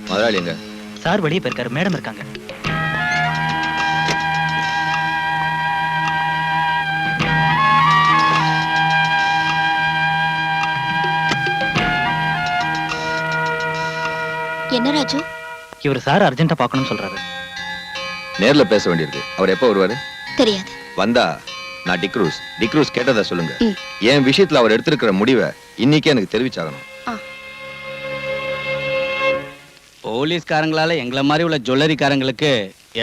முதலாளி எங்க? சார் வெளியே போயிருக்காரு, மேடம் இருக்காங்க. என்ன ராஜு? இவர் சார் அர்ஜென்ட்டா பார்க்கணும்னு சொல்றாரு. நேர்ல பேச வேண்டியிருக்கு. அவர் எப்போ வருவாரு? தெரியாது. வந்தா நான் டிக்ரூஸ் கேட்டதா சொல்லுங்க. என் விஷயத்துல அவர் எடுத்திருக்கிற முடிவை இன்னைக்கே எனக்கு தெரிவிச்சாகணும். போலீஸ்காரங்களால எங்களை மாதிரி உள்ள ஜுவல்லரிக்காரங்களுக்கு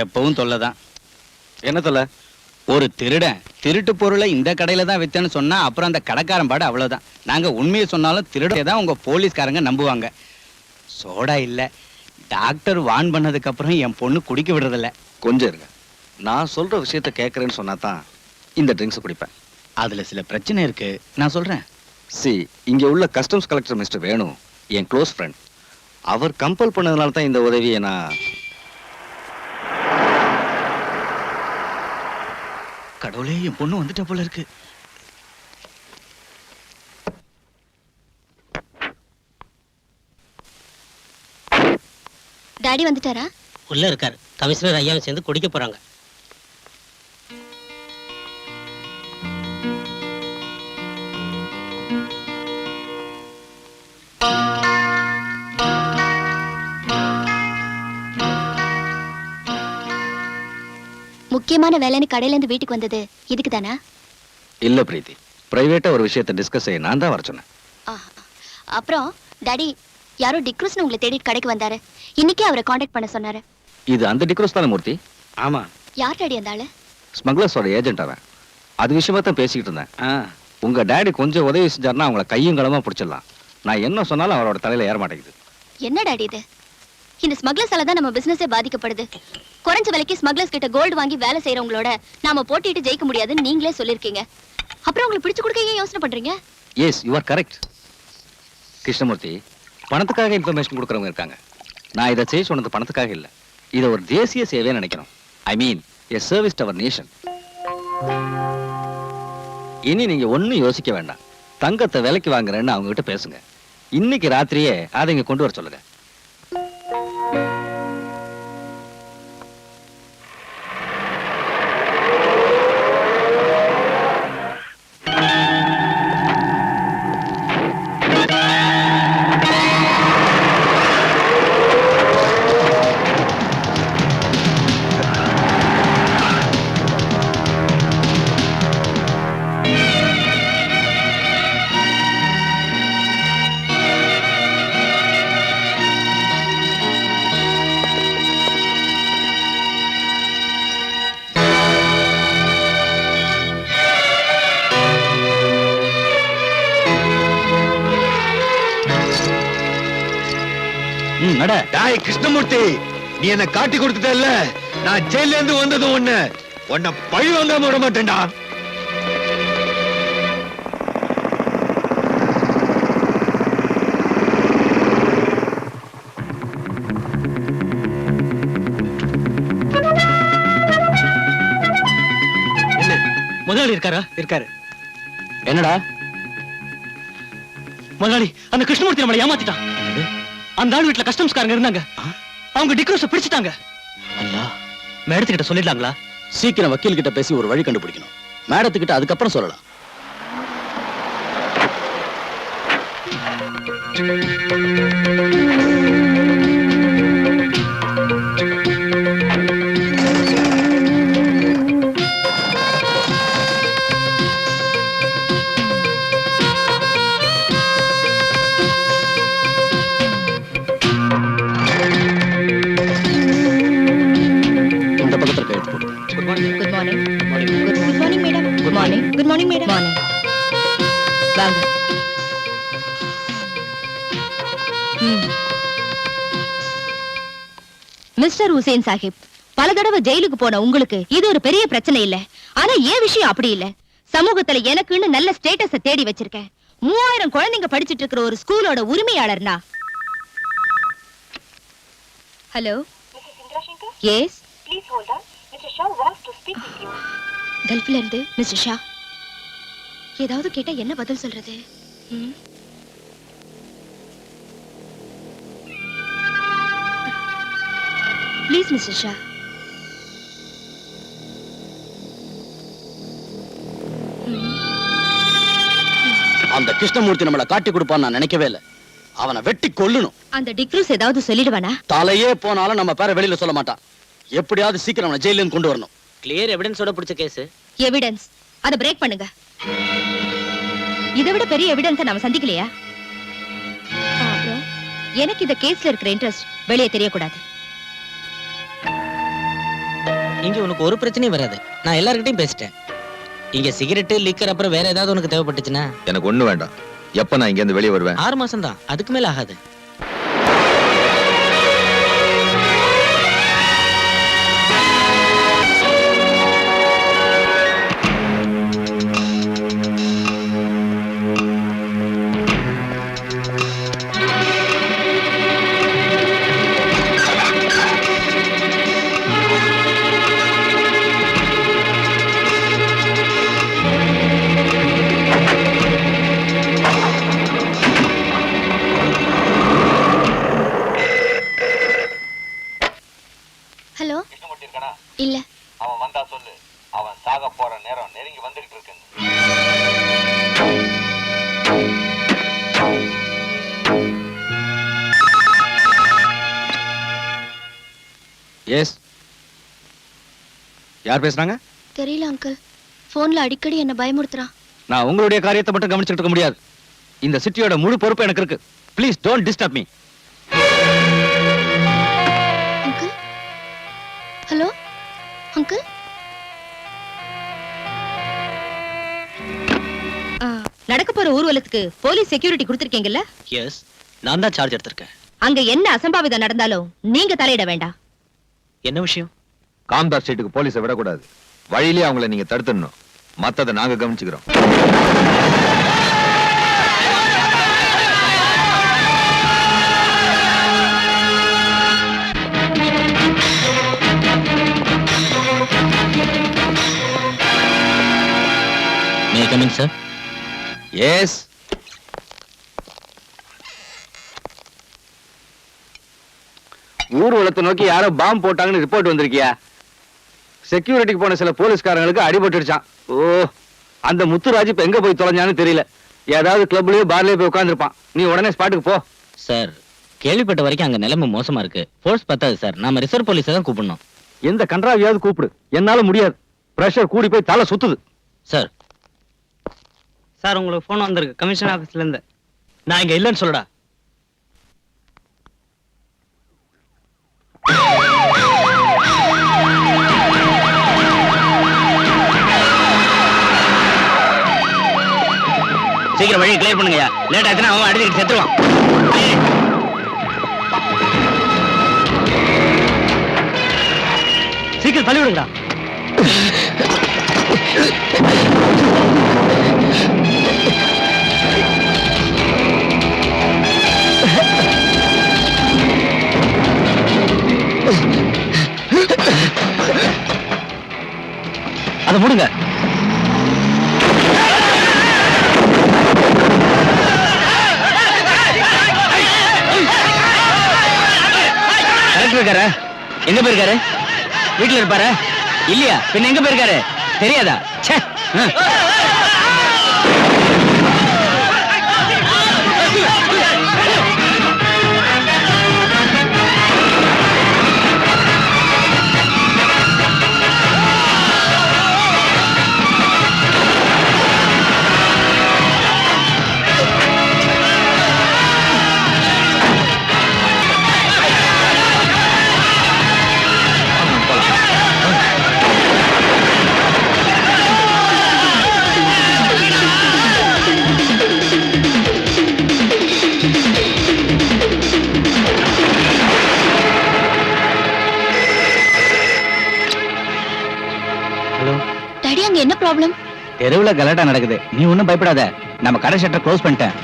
எப்பவும் தொல்லைதான். என்ன தொல்லை? ஒரு திருடன் திருட்டு பொருளை இந்த கடையில தான் வித்தேன்னு சொன்னா அப்புறம் அந்த கடைக்காரன் பாடு அவ்வளவுதான். நாங்க உண்மையை சொன்னாலும் திருடே தான் உங்க போலீஸ்காரங்க நம்புவாங்க. சோடா இல்ல, டாக்டர் வான் பண்ணதுக்கு அப்புறம் என் பொண்ணு குடிக்க விடுறதில்ல. கொஞ்சம் இருங்க, நான் சொல்ற விஷயத்த கேட்கறேன்னு சொன்னா தான் இந்த ட்ரிங்க்ஸ் குடிப்பேன். அதுல சில பிரச்சனை இருக்கு, நான் சொல்றேன். இங்க உள்ள கஸ்டம்ஸ் கலெக்டர் மிஸ்டர் வேணு என் க்ளோஸ் ஃப்ரெண்ட். அவர் கம்பல் பண்ணதுனால தான் இந்த உதவியை நான். கடவுளே, என் பொண்ணு வந்துட்ட போல இருக்கு. டாடி வந்துட்டாரா? உள்ள இருக்காரு. கமிஷனர் ஐயாவும் சேர்ந்து குடிக்க போறாங்க. முக்கியமான வேலைன்னு கடையில இருந்து வீட்டுக்கு வந்தது இதுக்கு தானா? இல்ல பிரீத்தி, பிரைவேட்டா ஒரு விஷயத்தை டிஸ்கஸ் செய்ய நான் தான் வர சொன்னேன். அப்புறம் டாடி யாரோ டிக்ரூஸ்னு உங்களை தேடி கடைக்கு வந்தாரு. இன்னைக்கே அவரை காண்டாக்ட் பண்ண சொன்னாரு. இது அந்த டிக்ரூஸ் தானே மூர்த்தி? ஆமா. யார் டாடி அந்த ஆளு? ஸ்மக்லர்ஸோட ஏஜென்ட் அவன். அது விஷயமா தான் பேசிக்கிட்டு இருந்தேன். உங்க டாடி கொஞ்சம் உதவி செஞ்சாருன்னா அவங்கள கையும் களமா பிடிச்சிடலாம். நான் என்ன சொன்னாலும் அவரோட தலையில ஏற மாட்டேங்குது. என்ன டாடி இது? இந்த ஸ்மக்லர்ஸால தான் நம்ம பிசினஸே பாதிக்கப்படுது. குறைஞ்ச விலைக்கு ஸ்மக்லர்ஸ் கிட்ட கோல்டு வாங்கி வேலை செய்யறவங்களோட நாம போட்டிட்டு ஜெயிக்க முடியாதுன்னு நீங்களே சொல்லிருக்கீங்க. அப்புறம் உங்களுக்கு பிடிச்சு கொடுக்க ஏன் யோசனை பண்றீங்க? Yes, you are correct. Krishnamurthy, பணத்துக்காக இன்ஃபர்மேஷன் கொடுக்கறவங்க இருக்காங்க. நான் இதை செய்ய சொன்னது பணத்துக்காக இல்ல. இதை ஒரு தேசிய சேவையை நினைக்கிறோம். I mean a service to our nation. இனி நீங்க ஒன்னும் யோசிக்க வேண்டாம். தங்கத்தை விலைக்கு வாங்குறேன்னு அவங்க கிட்ட பேசுங்க. இன்னைக்கு ராத்திரியே அதை இங்க கொண்டு வர சொல்லுங்க. கிருஷ்ணமூர்த்தி, நீ என்ன காட்டி கொடுத்துட்டல்ல, நான் ஜெயில இருந்து வந்ததும் உன்னை பழி வாங்காம விட மாட்டேன்டா. முதலாளி இருக்காரா? இருக்காரு. என்னடா முதலாளி, அந்த கிருஷ்ணமூர்த்தி நம்மளை ஏமாத்திட்டான். அந்த ஆள் வீட்டுல கஸ்டம்ஸ்காரங்க இருந்தாங்க. அவங்க டிக்ரூஸ பிடிச்சிட்டாங்க. அல்லா, மேடத்துக்கிட்ட சொல்லிடலாங்களா? சீக்கிரம் வக்கீல் கிட்ட பேசி ஒரு வழி கண்டுபிடிக்கணும். மேடத்துக்கிட்ட அதுக்கப்புறம் சொல்லலாம். மிஸ்டர் ஹுசேன் சாஹிப், பல தடவை ஜெயிலுக்கு போன உங்களுக்கு இது ஒரு பெரிய பிரச்சனை இல்ல. ஆனா ஏன் விஷயம் அப்படி இல்ல. சமூகத்துல எனக்குன்னு நல்ல ஸ்டேட்டஸ தேடி வச்சிருக்கேன். 3000 குழந்தைங்க படிச்சிட்டு இருக்கிற ஒரு ஸ்கூலோட உரிமையாளர்னா. Hello, yes, Please hold on. Mr. Shah wants to speak with you. கல்ஃப்ல இருந்து மிஸ்டர் ஷா. ஏதாவது கேட்டா என்ன பதில் சொல்றது? Please mister Shah. அந்த கிருஷ்ணமூர்த்தி நம்மள காட்டி கொடுப்பான்னு நான் நினைக்கவே இல்லை. அவனை வெட்டி கொல்லணும். அந்த டிக்ரூஸ் ஏதாவது சொல்லிடுவானா? தலையே போனாலும் நம்ம பேரை வெளியில சொல்ல மாட்டான். எப்படியாவது சீக்கிரம் அவனை ஜெயில இருந்து கொண்டு வரணும். கிளியர் எவிடன்ஸோட பிடிச்ச கேஸ். எவிடன்ஸ் அத பிரேக் பண்ணுங்க. இதை விட பெரிய எவிடன்ஸ் நாம சந்திக்கலையா? அப்புறம் எனக்கு இந்த கேஸ்ல இருக்கிற இன்ட்ரெஸ்ட் வெளியே தெரியக்கூடாது. இங்க உனக்கு ஒரு பிரச்சனையும் வராது. நான் எல்லார்கிட்டயும் பேசிட்டேன். இங்க சிகரெட் லிக்கர் அப்புறம் வேற ஏதாவது உனக்கு தேவைப்பட்டுச்சுன்னா எனக்கு ஒண்ணு வேண்டாம். எப்ப நான் இங்க இருந்து வெளியே வருவேன்? 6 மாசம் தான், அதுக்கு மேல ஆகாது. ஹலோ, இல்ல அவன் வந்தா சொல்லு. அவன் சாக போற நேரம் நெருங்கி வந்துகிட்டு இருக்கு. எஸ், யார் பேசுறாங்க? தெரியல அங்கிள். போன்ல அடிக்கடி என்ன பயமுறுத்துறான். நான் உங்களுடைய காரியத்தை மட்டும் கவனிச்சுட்டு இருக்க முடியாது. இந்த சிட்டியோட முழு பொறுப்பு எனக்கு இருக்கு. Please don't disturb me. Uncle, hello uncle. நடக்க போற ஊர்வலத்துக்கு போலீஸ் செக்யூரிட்டி கொடுத்திருக்கீங்கல்ல? எஸ், நான் தான் சார்ஜ் எடுத்திருக்கேன். அங்க என்ன அசம்பாவிதம் நடந்தாலும் நீங்க தலையிட வேண்டாம். என்ன விஷயம்? காம்தார் ஸ்ட்ரீட்டுக்கு போலீஸை விடக்கூடாது. வழியிலே அவங்கள நீங்க தடுத்துடணும். மத்ததை நாங்க கவனிச்சுக்கிறோம். May I come in, sir? Yes. ஊர்வலத்தை நோக்கி யாரோ பாம்பு போட்டாங்கன்னு ரிப்போர்ட் வந்திருக்கியா? செக்யூரிட்டிக்கு போன சில போலீஸ்காரங்களுக்கு அடிபட்டுருச்சான். ஓ, அந்த முத்துராஜ் இப்ப எங்க போய் தொலைஞ்சான்னு தெரியல. ஏதாவது கிளப்லயோ பார்லயோ போய் உட்கார்ந்துருப்பான். நீ உடனே ஸ்பாட்டுக்கு போ. சார், கேள்விப்பட்ட வரைக்கும் அங்க நிலைமை மோசமா இருக்கு. ஃபோர்ஸ் பத்தாது சார். நாம ரிசர்வ் போலீஸை தான் கூப்பிடணும். எந்த கன்றாவியாவது கூப்பிடு. என்னால முடியாது. பிரஷர் கூடி போய் தலை சுத்துது. சார், சார் உங்களுக்கு போன் வந்திருக்கு கமிஷன் ஆபீஸ்ல இருந்து. நான் இங்க இல்லைன்னு சொல்லடா. சீக்கிரம் வழியை கிளியர் பண்ணுங்க. லேட் ஆச்சுன்னா அவன் அடிச்சுட்டு செத்துருவான். சீக்கிரம் தள்ளி விடுங்கடா. அதை மூடுங்க. கரெக்ட் இருக்காரு. எங்க போயிருக்காரு? வீட்டுல இருப்பாரு இல்லையா? பின்ன எங்க போயிருக்காரு தெரியாதா? ச்சே. டாடி, அங்க என்ன ப்ராப்ளம்? தெருவுல கலாட்டா நடக்குது. நீ ஒண்ணும் பயப்படாத. நம்ம கடை ஷட்டர் க்ளோஸ் பண்ணிட்டேன்.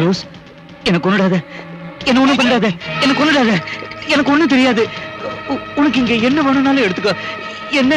ரோஸ் என்ன கொன்னுடாத, என்ன ஒண்ணும் பண்ணாத, என்ன கொன்னுடாத, எனக்கு ஒண்ணும் தெரியாது. உனக்கு இங்க என்ன வேணும்னாலும் எடுத்துக்கோ. என்ன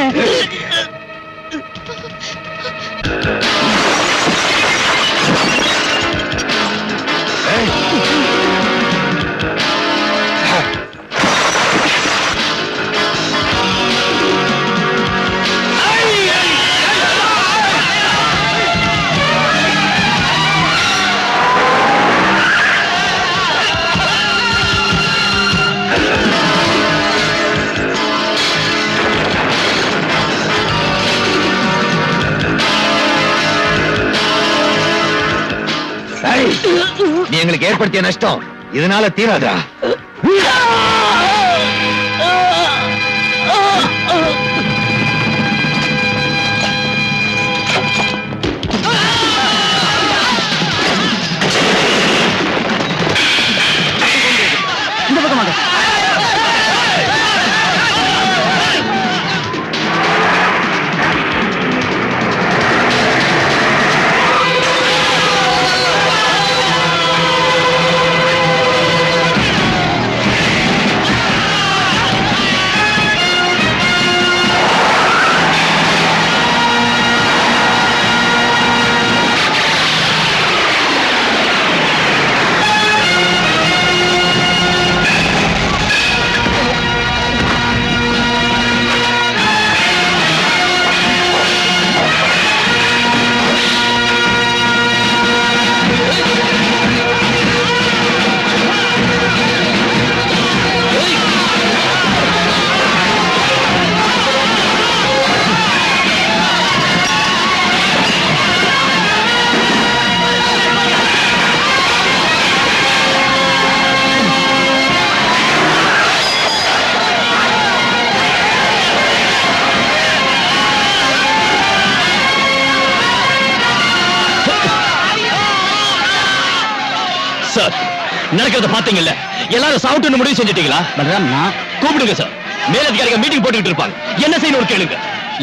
நீ எங்களுக்கு ஏற்படுத்திய நஷ்டம் இதனால தீராதா? இந்த பக்கமாக சார், நடக்கிறத பாத்தீங்கல்ல, எல்லாரும் சாப்பிட்டு முடிவு செஞ்சிட்டீங்களா? பலராம், நான் கூப்பிடுங்க சார். மேலதிகாரிகள் மீட்டிங் போட்டுக்கிட்டு இருப்பாங்க. என்ன செய்யணும் கேளுங்க.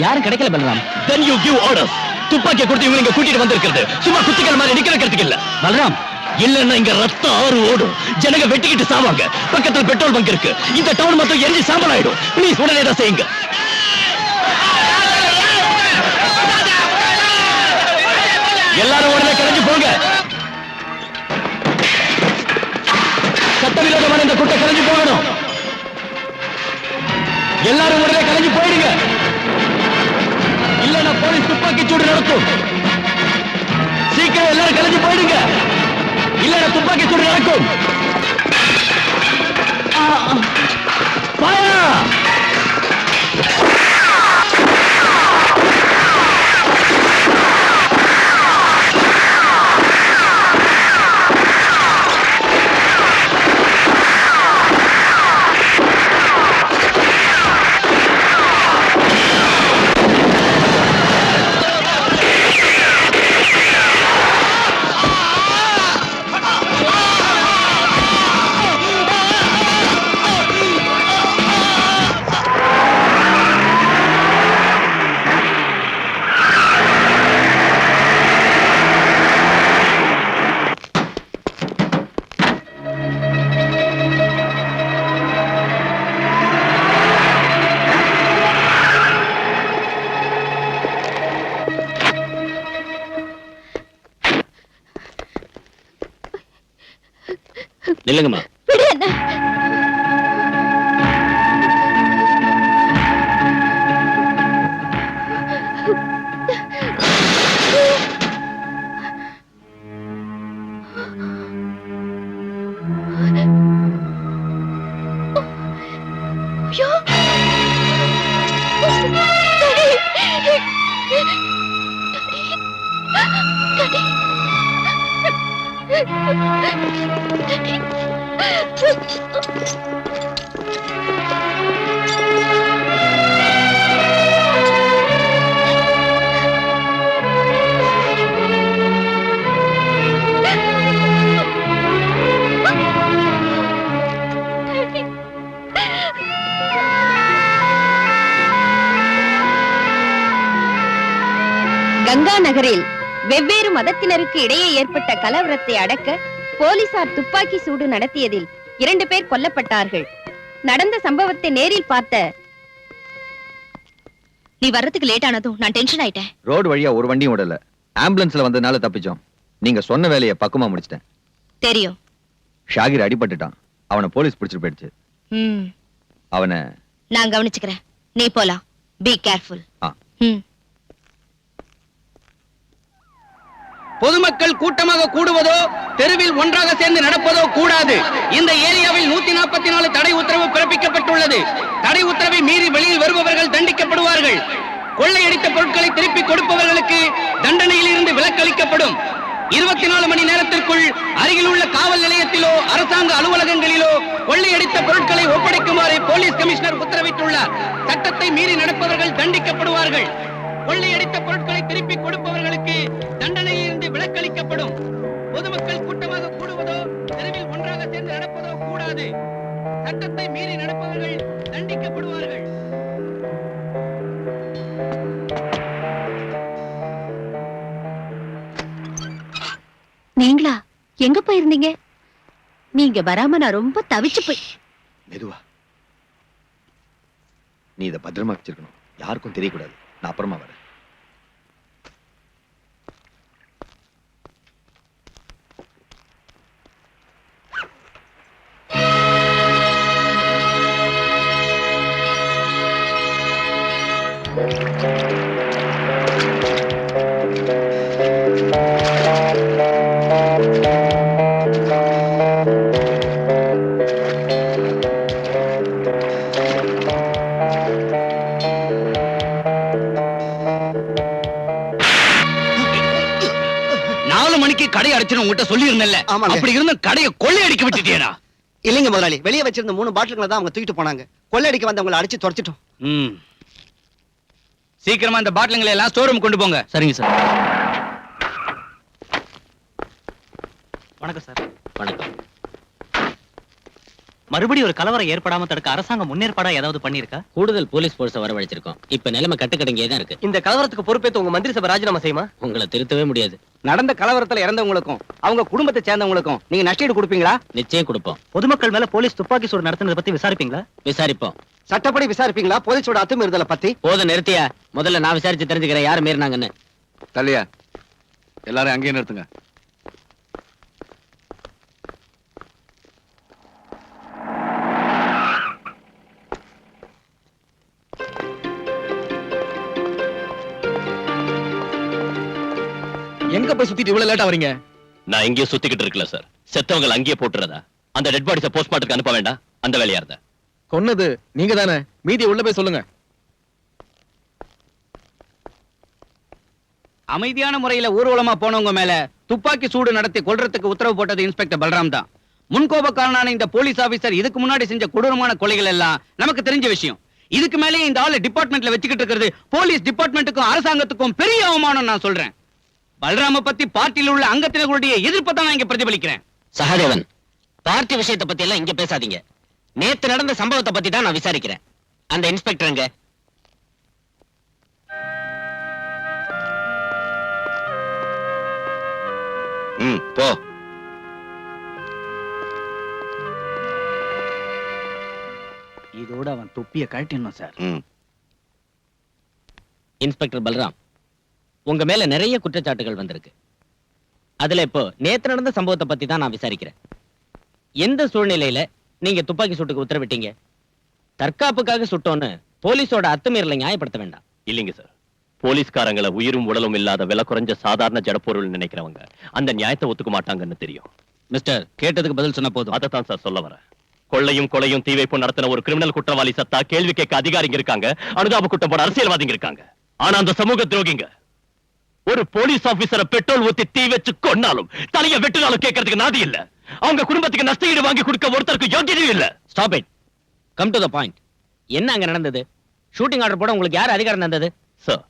யாரும் கிடைக்கல Balram. Then you give orders. துப்பாக்கியை கொடுத்து இவங்க கூட்டிட்டு வந்திருக்கிறது சும்மா குத்திகள் மாதிரி நிக்கிறதுக்கு இல்ல. பலராம், இல்லன்னா இங்க ரத்தம் ஆறு ஓடும், ஜனங்க வெட்டிக்கிட்டு சாவாங்க. பக்கத்துல பெட்ரோல் பங்க் இருக்கு, இந்த டவுன் மொத்தம் எரிஞ்சு சாம்பல் ஆயிடும். ப்ளீஸ் உடனே தான் செய்யுங்க. எல்லாரும் உடனே கிளம்பி போங்க. சட்டவிரோதமான இந்த கூட்டம் கிளம்பி போகணும். எல்லாரும் உடனே கிளம்பி போயிடுங்க, இல்லன்னா போலீஸ் துப்பாக்கி சூடு நடத்தும். சீக்கிரம் எல்லாரும் கிளம்பி போயிடுங்க, இல்லன்னா துப்பாக்கி சூடு நடக்கும். Fire! நில்லுங்கம்மா. கங்கா நகரில் வெவ்வேறு மதத்தினருக்கு இடையே ஏற்பட்ட கலவரத்தை அடக்க போலீசார் துப்பாக்கி சூடு நடத்தியதில் 2 பேர் கொல்லப்பட்டார்கள். நடந்த சம்பவத்தை நேரில் பார்த்த நீ வர்றதுக்கு லேட் ஆனதும் நான் டென்ஷன் ஆயிட்டேன். ரோடு வழியா ஒரு வண்டியும் விடல. ஆம்புலன்ஸ்ல வந்ததுனால தப்பிச்சோம். நீங்க சொன்ன வேலையை பக்குவமா முடிச்சிட்டேன். தெரியும். ஷாகிர் அடிபட்டுட்டான். அவனை போலீஸ் பிடிச்சிட்டு போயிடுச்சு. அவனை நான் கவனிச்சுக்கிறேன். நீ போலாம். Be careful. பொதுமக்கள் கூட்டமாக கூடுவதோ தெருவில் ஒன்றாக சேர்ந்து நடப்பதோ கூடாது. இந்த ஏரியாவில் 144 தடை உத்தரவு பிறப்பிக்கப்பட்டுள்ளது. தடை உத்தரவை மீறி வெளியில் வருபவர்கள் தண்டிக்கப்படுவார்கள். கொள்ளையடித்த பொருட்களை திருப்பி கொடுப்பவர்களுக்கு தண்டனையில் இருந்து விலக்களிக்கப்படும். 24 மணி நேரத்திற்குள் அருகில் உள்ள காவல் நிலையத்திலோ அரசாங்க அலுவலகங்களிலோ கொள்ளையடித்த பொருட்களை ஒப்படைக்குமாறு போலீஸ் கமிஷனர் உத்தரவிட்டுள்ளார். சட்டத்தை மீறி நடப்பவர்கள் தண்டிக்கப்படுவார்கள். கொள்ளையடித்த பொருட்களை திருப்பி கொடுப்பவர்களுக்கு தண்டனையில் இருந்து விலக்களிக்கப்படும். பொதுமக்கள் கூட்டமாக கூடுவதோ தெருவில் ஒன்றாக சேர்ந்து நடப்பதோ கூடாது. சட்டத்தை மீறி நடப்பவர்கள் தண்டிக்கப்படுவார்கள். நீங்களா எங்க போயிருந்தீங்க? நீங்க வராம நான் ரொம்ப தவிச்சு போய். மெதுவா. நீ இதை பத்திரமா வச்சிருக்கணும். யாருக்கும் தெரியக்கூடாது. நான் அப்புறமா வரேன். கடை அடைச்சு உங்ககிட்ட சொல்லி இருந்தேன்ல. அப்படி இருந்த கடையை கொள்ளையடிக்க விட்டுட்டியடா. இல்லைங்க முதலாளி, வெளியே வச்சிருந்த 3 பாட்டில்களை தான் அவங்க தூக்கிட்டு போனாங்க. கொள்ளையடிக்க வந்தவங்களை அடிச்சு துரத்திட்டோம். சீக்கிரமா இந்த பாட்டில்களை எல்லாம் ஸ்டோர் ரூம் கொண்டு போங்க. சரிங்க சார். வணக்கம் சார். வணக்கம். மறுபடியும் ஒரு கலவரம் ஏற்படாம தடுக்க அரசாங்கம் முன்னேற்பாடா ஏதாவது பண்ணிருக்கா? கூடுதல் போலீஸ் போர்ஸை வரவழைச்சிருக்கோம். இப்ப நிலைமை கட்டுக்கடங்கியே தான் இருக்கு. இந்த கலவரத்துக்கு பொறுப்பேற்று உங்க மந்திரி சபை ராஜினாமா செய்யுமா? உங்களை திருத்தவே முடியாது. நடந்த கலவரத்துல இறந்தவங்களுக்கும் அவங்க குடும்பத்தை சேர்ந்தவங்களுக்கும் நீங்க நஷ்டஈடு கொடுப்பீங்களா? நிச்சயம் கொடுப்போம். பொதுமக்கள் மேல போலீஸ் துப்பாக்கி சூடு நடத்துனதை பத்தி விசாரிப்பீங்களா? விசாரிப்போம். சட்டப்படி விசாரிப்பீங்களா? போலீஸோட அத்துமீறுதலை பத்தி? போத நிறுத்தியா. முதல்ல நான் விசாரிச்சு தெரிஞ்சுக்கிறேன் யாரு மீறினாங்கன்னு. தள்ளியா எல்லாரும் அங்கேயே நிறுத்துங்க. எங்க போய் சுத்திட்டு இவ்வளவு லேட்டா வரீங்க? நான் இங்கேயே சுத்திக்கிட்டு இருக்கல சார். செத்தவங்க அங்கேயே போட்டுறதா? அந்த டெட் பாடிஸை போஸ்ட்மார்ட்டத்துக்கு அனுப்ப வேண்டாம். அந்த வேலையா இருந்தா கொன்னது நீங்க தானே. மீதி உள்ள போய் சொல்லுங்க. அமைதியான முறையில ஊர்வலமா போனவங்க மேல துப்பாக்கி சூடு நடத்தி கொல்றதுக்கு உத்தரவு போட்டது இன்ஸ்பெக்டர் பல்ராம் தான். முன்கோபக்காரனான இந்த போலீஸ் ஆபீசர் இதுக்கு முன்னாடி செஞ்ச கொடூரமான கொலைகள் எல்லாம் நமக்கு தெரிஞ்ச விஷயம். இதுக்கு மேலேயே இந்த ஆளு டிபார்ட்மெண்ட்ல வச்சுக்கிட்டு இருக்கிறது போலீஸ் டிபார்ட்மெண்ட்டுக்கும் அரசாங்கத்துக்கும் பெரிய அவமானம். நான் சொல்றேன், பல்ராம பத்தி பார்ட்டியில் உள்ள அங்கத்தினர்களுடைய எதிர்ப்பை தான் நான் இங்க பிரதிபலிக்கிறேன். சகாதேவன், பார்ட்டி விஷயத்தை பத்தி எல்லாம் இங்க பேசாதீங்க. நேத்து நடந்த சம்பவத்தை பத்தி தான் நான் விசாரிக்கிறேன். அந்த இன்ஸ்பெக்டர் எங்க? போ. இதோட அவன் தொப்பியை கழட்டிடணும் சார். இன்ஸ்பெக்டர் பல்ராம், உங்க மேல நிறைய குற்றச்சாட்டுகள் வந்திருக்கு. அதுல இப்போ நேத்து நடந்த சம்பவத்தை பத்தி தான் நான் விசாரிக்கிறேன். எந்த சூழ்நிலையில நீங்க துப்பாக்கி சூட்டுக்கு உத்தரவிட்டீங்க? தற்காப்புக்காக சுட்டோன்னு போலீஸோட அத்துமீறலை நியாயப்படுத்த வேண்டாம். இல்லைங்க சார். போலீஸ்காரங்களை உயிரும் உடலும் இல்லாத விலை குறைஞ்ச சாதாரண ஜடப்பொருள் நினைக்கிறவங்க அந்த நியாயத்தை ஒத்துக்க மாட்டாங்கன்னு தெரியும். மிஸ்டர், கேட்டதுக்கு பதில் சொன்ன போதும். அதைத்தான் சார் சொல்ல வரேன். கொள்ளையும் கொலையும் தீ வைப்பும் நடத்தின ஒரு கிரிமினல் குற்றவாளி சத்தா கேள்வி கேட்க அதிகாரிங்க இருக்காங்க, அனுதாப குற்றம் போட அரசியல்வாதிங்க இருக்காங்க. ஆனா அந்த சமூக துரோகிங்க ஒரு போலீஸ் ஆபீசரை பெட்ரோல் ஊத்தி தீ வச்சு கொன்னாலும் தலைய வெட்டினாலும் கேட்கறதுக்கு நாதி இல்ல. அவங்க குடும்பத்துக்கு நஷ்டஈடு வாங்கி கொடுக்க ஒருத்தருக்கு யோகியதையும் இல்ல. Stop it. Come to the point. என்ன அங்க நடந்தது? ஷூட்டிங் ஆர்டர் போட உங்களுக்கு யார் அதிகாரம் தந்தது? சார்,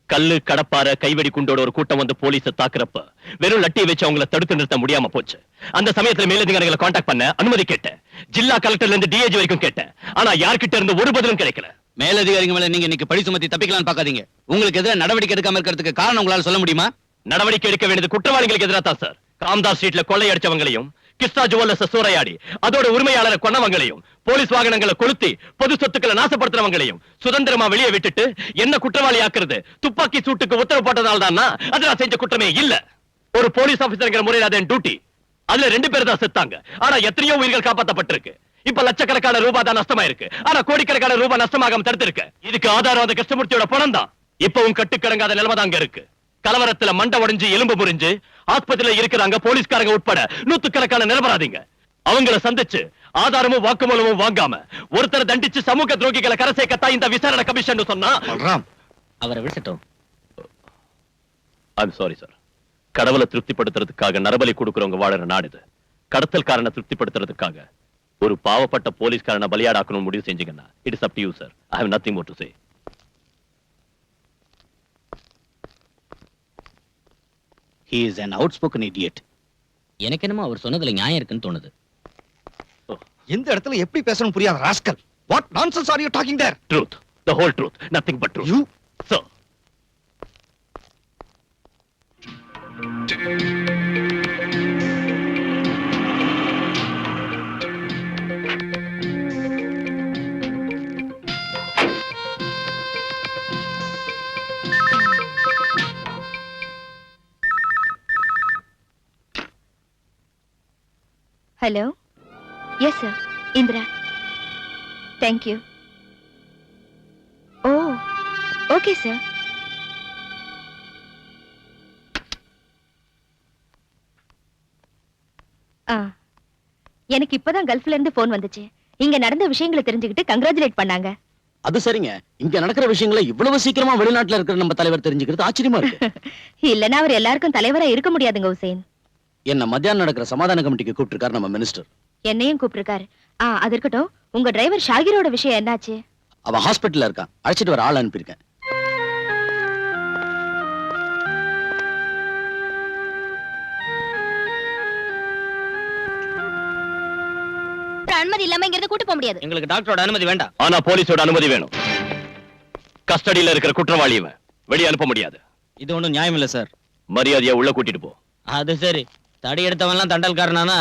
கல்லு கடப்பார கைவெடி குண்டோட ஒரு கூட்டம் வந்து போலீஸை தாக்குறப்ப வெறும் லட்டியை வச்சு அவங்களை தடுத்து நிறுத்த முடியாம போச்சு. அந்த சமயத்துல மேலதிகாரிகளை காண்டாக்ட் பண்ண அனுமதி கேட்டேன். ஜில்லா கலெக்டர்ல இருந்து டிஐஜி வரைக்கும் கேட்டேன். ஆனா யார்கிட்ட இருந்து ஒரு பதிலும் கிடைக்கல. மேலதிகாரிங்க மேல நீங்க இன்னைக்கு பழி சுமத்தி தப்பிக்கலாம்னு பாக்காதீங்க. உங்களுக்கு எதிராக நடவடிக்கை எடுக்காம இருக்கிறதுக்கு காரணம் உங்களால சொல்ல முடியுமா? நடவடிக்கை எடுக்க வேண்டியது குற்றவாளிகளுக்கு எதிராக தான் சார். காம்தாஸ் ஸ்ட்ரீட்ல கொள்ளையடிச்சவங்களையும், கிருஷ்ணா ஜுவல்லர்ஸ் சூறையாடி அதோட உரிமையாளரை கொன்னவங்களையும், போலீஸ் வாகனங்களை கொளுத்தி பொது சொத்துக்களை நாசப்படுத்துறவங்களையும் சுதந்திரமா வெளியே விட்டுட்டு என்ன குற்றவாளி ஆக்குறது துப்பாக்கி சூட்டுக்கு உத்தரவு போட்டதால் தான் அது நான் செஞ்ச குற்றமே இல்ல. ஒரு போலீஸ் ஆபீசர்ங்கிற முறையில் அது என் டியூட்டி. அதுல 2 பேர் தான் செத்தாங்க. ஆனா எத்தனையோ உயிர்கள் காப்பாற்றப்பட்டிருக்கு. இப்ப லட்சக்கணக்கான ரூபாய் தான் நஷ்டமாயிருக்கு. ஆனா கோடிக்கணக்கான ரூபாய் நஷ்டமாகாம தடுத்திருக்கு. இதுக்கு ஆதாரம் அந்த கிருஷ்ணமூர்த்தியோட பணம் தான். இப்பவும் கட்டுக்கடங்காத நிலைமை தான் அங்க இருக்கு. கலவரத்துல மண்டை உடைஞ்சு எலும்பு முறிஞ்சு ஆஸ்பத்திரியில இருக்கிறாங்க போலீஸ்காரங்க உட்பட நூத்துக்கணக்கான நிரபராதிங்க. அவங்கள சந்திச்சு ஆதாரமும் வாக்குமூலமும் வாங்காம ஒருத்தரை தண்டிச்சு சமூக துரோகிகளை கரை சேர்க்கத்தான் இந்த விசாரணை கமிஷன் சொன்னா. அவரை விட்டுட்டோம். I'm sorry sir. கடவுளை திருப்திப்படுத்துறதுக்காக நரபலி கொடுக்கறவங்க வாழற நாடு இது. கடத்தல்காரனை திருப்திப்படுத்துறதுக்காக ஒரு பாவப்பட்ட போலீஸ்காரனை பலியாடாக்கணும் முடிவு செஞ்சீங்கன்னா it is up to you sir. I have nothing more to say. He is an outspoken idiot. எனக்கு என்னமோ அவர் சொன்னதுல நியாயம் இருக்குன்னு தோணுது. இந்த இடத்துல எப்படி பேசணும் புரியாத rascal. What nonsense are you talking there? Truth, the whole truth, nothing but truth. You? Sir. Hello, yes sir, Indira. Thank you. Oh, okay sir. எனக்கு இப்பதான் கல்ஃப்ல இருந்து போன் வந்துச்சு. இங்க நடந்த விஷயங்களை தெரிஞ்சுக்கிட்டு கங்க்ராச்சுலேட் பண்ணாங்க. அது சரிங்க. இங்க நடக்கிற விஷயங்களை இவ்வளவு சீக்கிரமா வெளிநாட்டுல இருக்கிற நம்ம தலைவர் தெரிஞ்சுக்கிறது ஆச்சரியமா இருக்கு. இல்லனா அவர் எல்லாருக்கும் தலைவரா இருக்க முடியாதுங்க ஹுசைன். என்ன மத்தியானம் நடக்கிற சமாதான கமிட்டிக்கு கூப்பிட்டிருக்காரு நம்ம மினிஸ்டர். என்னையும் கூப்பிட்டிருக்காரு. அது இருக்கட்டும், உங்க டிரைவர் ஷாகிரோட விஷயம் என்னாச்சு? அவன் ஹாஸ்பிட்டல்ல இருக்கான். அழைச்சிட்டு வர ஆள் அனுப்பியிருக்கேன். அனுமதி இல்லாம இங்க இருந்து கூட்டி போக முடியாது. எங்களுக்கு டாக்டரோட அனுமதி வேண்டாம். ஆனா போலீஸோட அனுமதி வேணும். கஸ்டடியில இருக்கிற குற்றவாளியை வெளியே அனுப்ப முடியாது. இது ஒண்ணும் நியாயம் இல்ல சார். மரியாதையா உள்ள கூட்டிட்டு போ. அது சரி, தடி எடுத்தவன்லாம் தண்டல்காரனானா?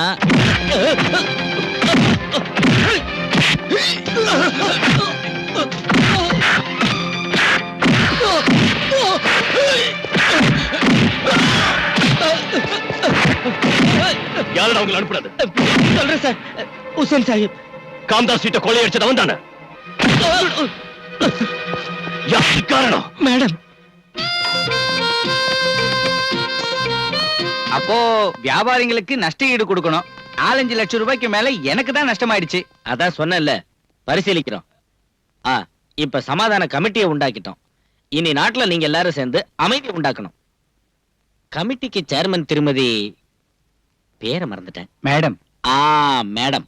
யாரும் அவங்களை அனுப்புறது? சொல்றேன் சார். ஹுசைன் சாஹிப் காம்தாஸ் ஸ்ட்ரீட்டை கொள்ளையடிச்சதவன் தானே? யாருக்கு காரணம்? மேடம். அப்போ வியாபாரிகளுக்கு நஷ்ட ஈடு கொடுக்கணும். 4-5 லட்சம் ரூபாய்க்கு மேல எனக்கு தான் நஷ்டமாயிடுச்சு. அதான் சொன்னேன்ல, பரிசீலிக்கிறோம். இப்ப சமாதான கமிட்டியை உண்டாக்கிட்டோம். இனி நாட்டுல நீங்க எல்லாரும் சேர்ந்து அமைதி உண்டாக்கணும். கமிட்டிக்கு சேர்மன் திருமதி பேரை மறந்துட்டேன். மேடம். மேடம்.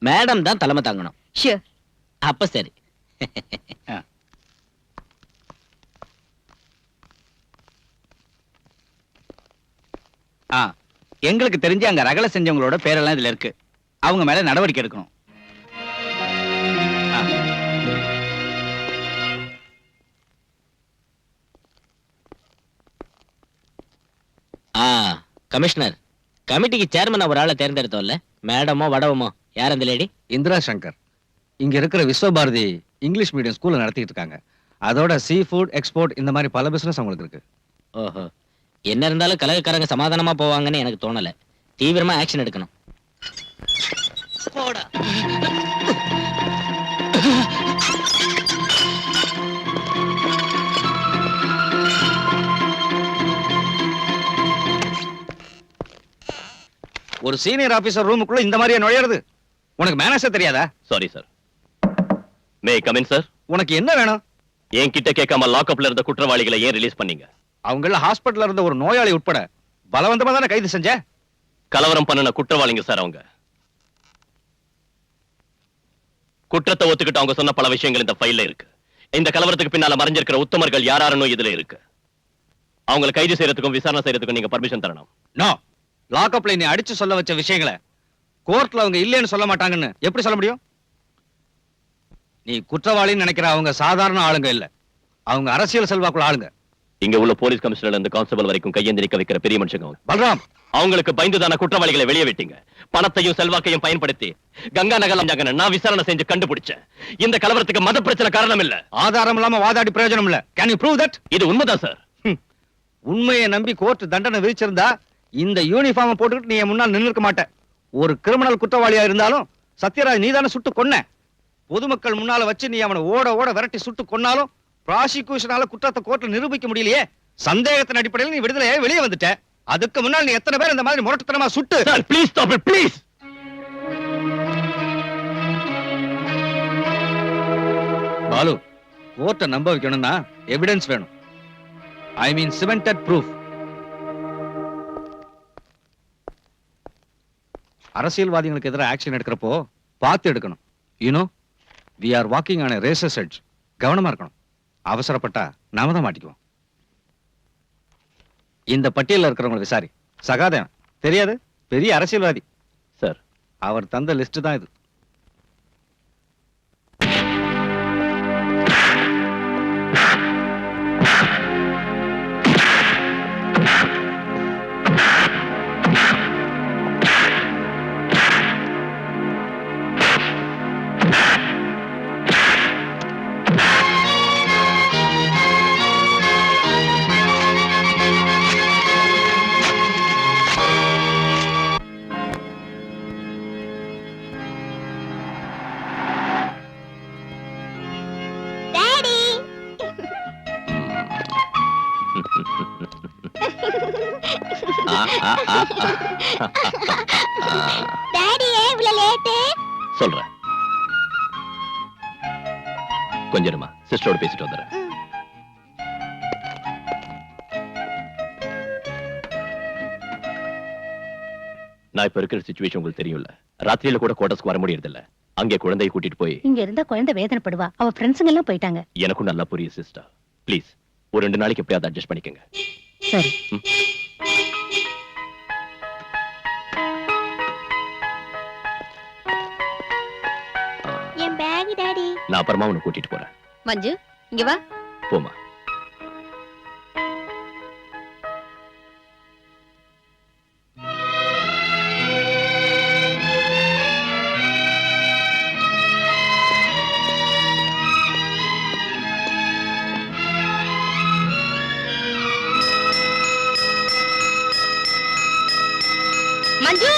மேடம் தான் தலைமை தாங்கணும். ஷூர். அப்ப சரி. எங்களுக்கு தெரிஞ்சு அங்க ரகலை செஞ்சவங்களோட பேரெல்லாம் இதுல இருக்கு. அவங்க மேல நடவடிக்கை எடுக்கணும். கமிஷனர், கமிட்டிக்கு சேர்மன் ஒரு ஆளை தேர்ந்தெடுத்தோம்ல, மேடமோ வடவமோ யார் அந்த லேடி? இந்திரா சங்கர். இங்க இருக்கிற விஸ்வபாரதி இங்கிலீஷ் மீடியம் ஸ்கூல்ல நடத்திட்டு இருக்காங்க. அதோட சீ ஃபுட் எக்ஸ்போர்ட் இந்த மாதிரி பல பிசினஸ் அவங்களுக்கு இருக்கு. ஓஹோ. என்ன இருந்தாலும் கலகக்காரங்க சமாதானமா போவாங்கன்னு எனக்கு தோணல. தீவிரமா ஆக்ஷன் எடுக்கணும். ஒரு சீனியர் ஆபீசர் ரூமுக்குள்ள இந்த மாதிரியே நுழையிறது? உனக்கு மேனேஜர் தெரியாதா? Sorry sir. May come in sir. உனக்கு என்ன வேணும்? என்கிட்ட கேட்காம லாக்அப்ல இருந்த குற்றவாளிகளை ஏன் ரிலீஸ் பண்ணீங்க? அவங்கள ஹாஸ்பிடல்ல இருந்த ஒரு நோயாளி உட்பட பலவந்தமா தானே கைது செஞ்ச? கலவரம் பண்ணின குற்றவாளிங்க சார் அவங்க. குற்றத்தை ஒத்துக்கிட்டு அவங்க சொன்ன பல விஷயங்கள் இந்த ஃபைல்ல இருக்கு. இந்த கலவரத்துக்கு பின்னால மறைஞ்சிருக்கிற உத்தமர்கள் யாராருன்னு இதுல இருக்கு. அவங்களை கைது செய்யறதுக்கும் விசாரணை செய்யறதுக்கும் நீங்க பர்மிஷன் தரணும். நோ. லாக்அப்ல நீ அடிச்சு சொல்ல வச்ச விஷயங்களை கோர்ட்ல அவங்க இல்லைன்னு சொல்ல மாட்டாங்கன்னு எப்படி சொல்ல முடியும்? நீ குற்றவாளின்னு நினைக்கிற அவங்க சாதாரண ஆளுங்க இல்ல. அவங்க அரசியல் செல்வாக்குள்ள ஆளுங்க. இங்க உள்ள போலீஸ் கமிஷனர் இருந்து கான்ஸ்டபிள் வரைக்கும் கையேந்தி நிக்க வைக்கிற பெரிய மனுஷங்க அவங்க. பல்ராம், அவங்களுக்கு பயந்துதான குற்றவாளிகளை வெளியே விட்டீங்க. பணத்தையும் செல்வாக்கையும் பயன்படுத்தி கங்கா நகர் நான் விசாரணை செஞ்சு கண்டுபிடிச்சேன். இந்த கலவரத்துக்கு மத பிரச்சனை காரணம் இல்ல. ஆதாரம் இல்லாம வாதாடி பிரயோஜனம் இல்ல. Can you prove that? இது உண்மைதான் சார். உண்மையை நம்பி கோர்ட் தண்டனை விதிச்சிருந்தா இந்த யூனிஃபார்ம் போட்டுக்கிட்டு நீ என் முன்னால் நின்று இருக்க மாட்ட. ஒரு கிரிமினல் குற்றவாளியா இருந்தாலும் சத்யராஜ் நீதானே சுட்டு கொன்ன. பொதுமக்கள் முன்னால வச்சு நீ அவனை ஓட ஓட விரட்டி சுட்டு கொன்னாலும் ப்ராசிக்யூஷனால குற்றத்தை கோர்ட்ல நிரூபிக்க முடியலையே. சந்தேகத்தின் அடிப்படையில் நீ விடுதலையே வெளியே வந்துட்ட. அதுக்கு முன்னால் நீ எத்தனை பேர் இந்த மாதிரி முரட்டுத்தனமா சுட்டு? Sir please stop it please. Balu, கோர்ட்டை நம்ப வைக்கணும்னா எவிடன்ஸ் வேணும். I mean cemented proof. அரசியல்வாதிகளுக்கு எதிராக ஆக்ஷன் எடுக்கிறப்போ பார்த்து எடுக்கணும். You know, we are walking on a razor's edge. கவனமா இருக்கணும். அவசரப்பட்டா நாம தான் மாட்டிக்குவோம். இந்த பட்டியல்ல இருக்கிறவங்க விசாரி. சகாதேவன் தெரியாது, பெரிய அரசியல்வாதி சார். அவர் தந்த லிஸ்ட் தான் இது. சொல்றேன், கொஞ்சமா சிஸ்டரோட பேசிட்டு வந்துடுறேன். நான் இப்ப இருக்கிற சிச்சுவேஷன் உங்களுக்கு தெரியும்ல. ராத்திரியில கூட குவார்டர்ஸ்க்கு வர முடியறது இல்ல. அங்கே குழந்தையை கூட்டிட்டு போய் இங்க இருந்தா குழந்தை வேதனைப்படுவா. அவ ஃப்ரெண்ட்ஸுங்க எல்லாம் போயிட்டாங்க. எனக்கும் நல்லா புரியுது சிஸ்டர். ப்ளீஸ் ஒரு 2 நாளைக்கு எப்படியாவது அட்ஜஸ்ட் பண்ணிக்கங்க. சரி. என் பேக் டாடி. நான் அப்புறமா உன்னை கூட்டிட்டு போறேன். மஞ்சு, இங்க வா. போமா. மஞ்சு,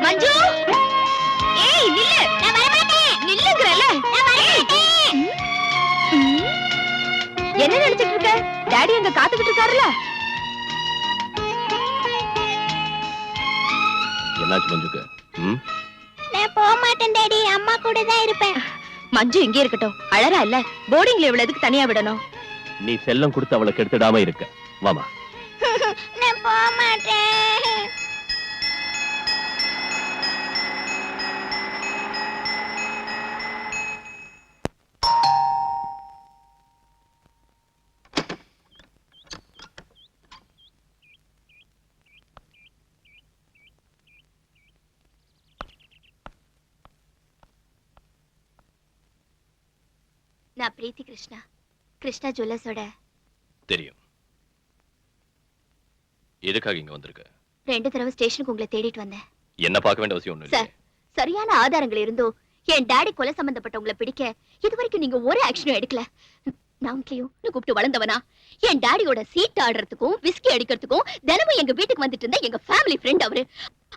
மஞ்சு, ஏய் நில்லு. நான் வர மாட்டேன். நில்லுங்கறல. நான் வர மாட்டேன். என்ன நினைச்சிட்டு இருக்க? டாடி அங்க காத்துக்கிட்டு இருக்காருல. என்னாச்சு மஞ்சுக்கு? நான் போக மாட்டேன் டாடி. அம்மா கூட தான் இருப்பேன். மஞ்சு இங்கே இருக்கட்டும். அழறா இல்ல. போர்டிங்ல இவ்வளவு எதுக்கு தனியா விடணும்? நீ செல்லம் கொடுத்து அவளை கெடுத்துடாம இருக்க. வாமா. நான் போக மாட்டேன். நான் பிரீத்தி கிருஷ்ணா, கிருஷ்ணா ஜுவல்லர்ஸோட. தெரியும். எதுக்காக இங்க வந்திருக்க? 2 தடவை ஸ்டேஷனுக்கு உங்களை தேடிட்டு வந்தேன். என்ன பார்க்க வேண்டிய அவசியம் ஒண்ணும் இல்ல. சார், சரியான ஆதாரங்கள் இருந்தோ என் டாடி கொலை சம்பந்தப்பட்டவங்களை பிடிக்க இதுவரைக்கும் நீங்க ஒரு ஆக்ஷனும் எடுக்கல. நான் கூப்பிட்டு வளர்ந்தவனா? என் டாடியோட சீட் ஆடுறதுக்கும் விஸ்கி அடிக்கிறதுக்கும் தினமும் எங்க வீட்டுக்கு வந்துட்டு இருந்த எங்க ஃபேமிலி ஃப்ரெண்ட் அவரு.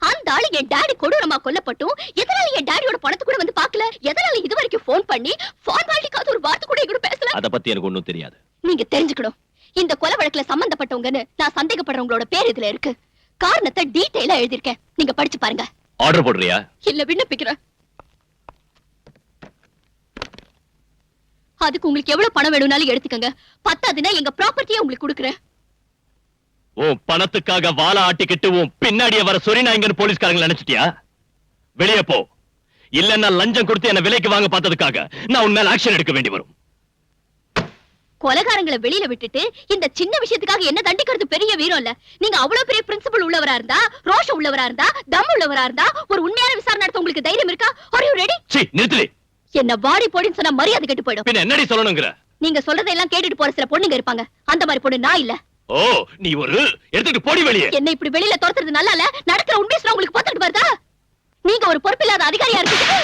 அந்த ஆளு என் டாடி கொடூரமா கொல்லப்பட்டும் எதனால என் டாடியோட பணத்தை கூட வந்து பார்க்கல? எதனால இது வரைக்கும் போன் பண்ணி ஃபார்மாலிட்டிக்காக ஒரு வார்த்தை கூட எங்கூட பேசல? அத பத்தி எனக்கு ஒண்ணும் தெரியாது. நீங்க தெரிஞ்சுக்கணும். இந்த கொலை வழக்குல சம்பந்தப்பட்டவங்கன்னு நான் சந்தேகப்படுறவங்களோட பேர் இதுல இருக்கு. காரணத்தை டீடைலா எழுதிருக்கேன். நீங்க படிச்சு பாருங்க. ஆர்டர் போடுறியா? இல்ல, விண்ணப்பிக்கிறேன். அதுக்கு உங்களுக்கு எவ்வளவு பணம் வேணும்னாலும் எடுத்துக்கங்க. பத்தாதுன்னா எங்க ப்ராப்பர்ட்டியை உங்களுக்கு கொடுக்குறேன். உன் பணத்துக்காக வாழ ஆட்டிக்கிட்டு உன் பின்னாடியே வர சொரிநாயங்கன்னு போலீஸ்காரங்க நினைச்சிட்டியா? வெளியே போ. இல்லன்னா லஞ்சம் கொடுத்து என்ன விலைக்கு வாங்க பார்த்ததுக்காக நான் உன் மேல ஆக்ஷன் எடுக்க வேண்டி வரும். கொலைகாரங்களை வெளியில விட்டுட்டு இந்த சின்ன விஷயத்துக்காக என்ன தண்டிக்கிறது பெரிய வீரம் இல்ல. நீங்க அவ்வளவு பெரிய பிரின்சிபல் உள்ளவரா இருந்தா, ரோஷம் உள்ளவரா இருந்தா, தம் உள்ளவரா இருந்தா ஒரு உண்மையான விசாரணை நடத்த உங்களுக்கு தைரியம் இருக்கா? Are you ready? சீ, நிறுத்துடி. என்ன வாடி போடின்னு சொன்னா மரியாதை கெட்டு போயிடும். பின்ன என்னடி சொல்லணும்ங்கற? நீங்க சொல்றதெல்லாம் கேட்டுட்டு போற சில பொண்ணுங்க இருப்பாங்க. அந்த மாதிரி பொண்ணு நான் இல்ல. ஓ, நீ ஒரு எடுத்துட்டு போடி வெளியே. என்ன இப்படி வெளியில துரத்துறது நல்லா இல்ல. நடக்கிற உண்மையை சொன்னா உங்களுக்கு பார்த்துட்டு வருதா? நீங்க ஒரு பொறுப்பில்லாத அதிகாரியா இருக்கீங்க.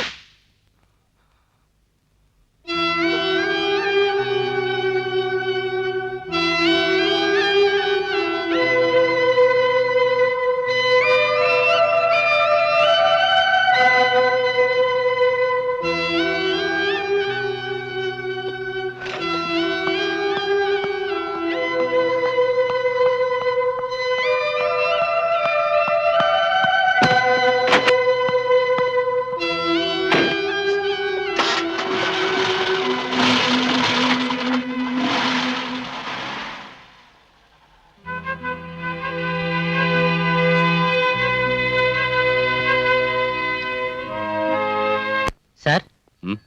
சார், ம்?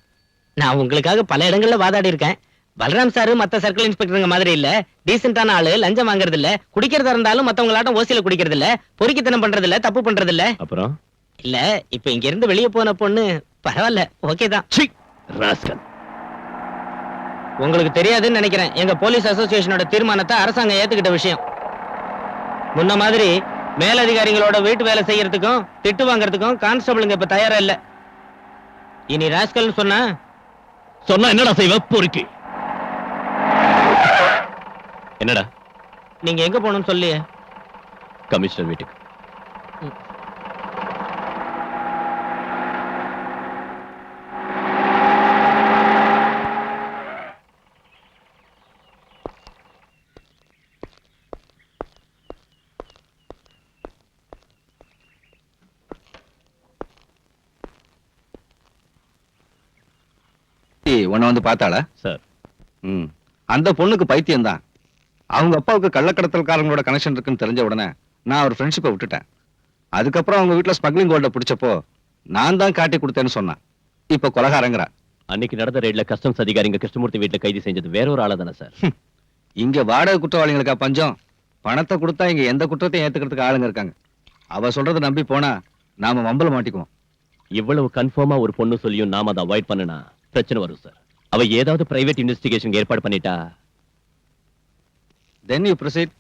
நான் உங்களுக்காக பல இடங்கள்ல வாதாடி இருக்கேன். பலராம் சாரு மத்த சர்க்கிள் இன்ஸ்பெக்டருங்க மாதிரி இல்ல. டீசென்டான ஆளு, லஞ்சம் வாங்குறது இல்ல, குடிக்கிறதா இருந்தாலும் மத்தவங்களாட்டம் ஓசியில குடிக்கிறது இல்ல, பொறுக்கித்தனம் பண்றது இல்ல, தப்பு பண்றது இல்ல. அப்புறம் இல்ல, இப்ப இங்க இருந்து வெளிய போன பொண்ணு பரவாயில்ல, ஓகே தான். சீ, ராஸ்கல். உங்களுக்கு தெரியாதுன்னு நினைக்கிறேன், எங்க போலீஸ் அசோசியேஷனோட தீர்மானத்தை அரசாங்கம் ஏத்துக்கிட்ட விஷயம். முன்ன மாதிரி மேலதிகாரிகளோட வீட்டு வேலை செய்யறதுக்கும் திட்டு வாங்குறதுக்கும் கான்ஸ்டபிளுங்க இப்ப தயாரா இல்ல. இனி ராஸ்கல்னு சொன்னா என்னடா செய்வ? பொறுக்கி. என்னடா? நீங்க எங்க போகணும்னு சொல்லியே. கமிஷனர் வீட்டுக்கு. உன்னை வந்து பார்த்தாளா? சார், அந்த பொண்ணுக்கு பைத்தியம் தான். அவங்க அப்பாவுக்கு கள்ளக்கடத்தல்காரங்களோட கனெக்ஷன் இருக்குன்னு தெரிஞ்ச உடனே நான் ஒரு ஃப்ரெண்ட்ஷிப்பை விட்டுட்டேன். அதுக்கப்புறம் அவங்க வீட்டுல ஸ்மக்லிங் கோல்ட பிடிச்சப்போ நான் தான் காட்டி கொடுத்தேன்னு சொன்னேன். இப்ப கொலகாரங்கிறா. அன்னைக்கு நடந்த ரெய்ட்ல கஸ்டம்ஸ் அதிகாரிங்க கிருஷ்ணமூர்த்தி வீட்டுல கைது செஞ்சது வேற ஒரு ஆளா தானே சார்? இங்க வாடகை குற்றவாளிகளுக்கா பஞ்சம்? பணத்தை கொடுத்தா இங்க எந்த குற்றத்தையும் ஏத்துக்கிறதுக்கு ஆளுங்க இருக்காங்க. அவ சொல்றதை நம்பி போனா நாம வம்பல மாட்டிக்குவோம். இவ்வளவு கன்ஃபார்மா ஒரு பொண்ணு சொல்லியும் நாம அதை அவாய்ட் பண்ணனா பிரச்சனை வரும் சார். அவ ஏதாவது பிரைவேட் இன்வெஸ்டிகேஷன் ஏற்பாடு பண்ணிட்டா then you proceed.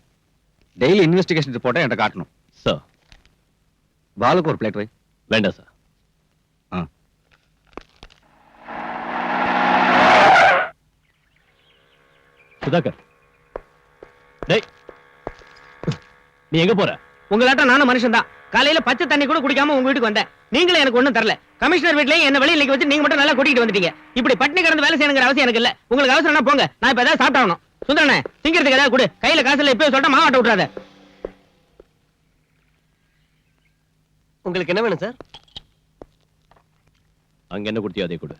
Daily investigation ரிப்போர்ட்டை என்கிட்ட காட்டணும். சார். பாலுக்கு ஒரு பிளேட் வை. வேண்டாம் சார். சுதாகர், டேய், நீ எங்க போற? உங்களாட்ட நானும் மனுஷன் தான். காலையில பச்சை தண்ணி கூட குடிக்காம உங்க வீட்டுக்கு வந்தேன். நீங்களும் எனக்கு ஒண்ணும் தரல. கமிஷனர் வீட்லயே என்ன வெளியில வச்சு நீங்க மட்டும் நல்லா கூட்டிட்டு வந்துட்டீங்க. இப்படி பட்டினி கிடந்து வேலை செய்யணுங்கிற அவசியம் எனக்கு இல்ல. உங்களுக்கு அவசரம்னா போங்க, நான் இப்ப ஏதாவது சாப்பிட்டாகணும். சுந்தரனே, திங்கிறதுக்கு ஏதாவது கொடு. கையில காசு இல்ல, இப்பவே சொல்லிட்டா மாவாட்ட விட்டுறாத. உங்களுக்கு என்ன வேணும் சார்? அங்க என்ன கொடுத்தியோ அதே கொடு.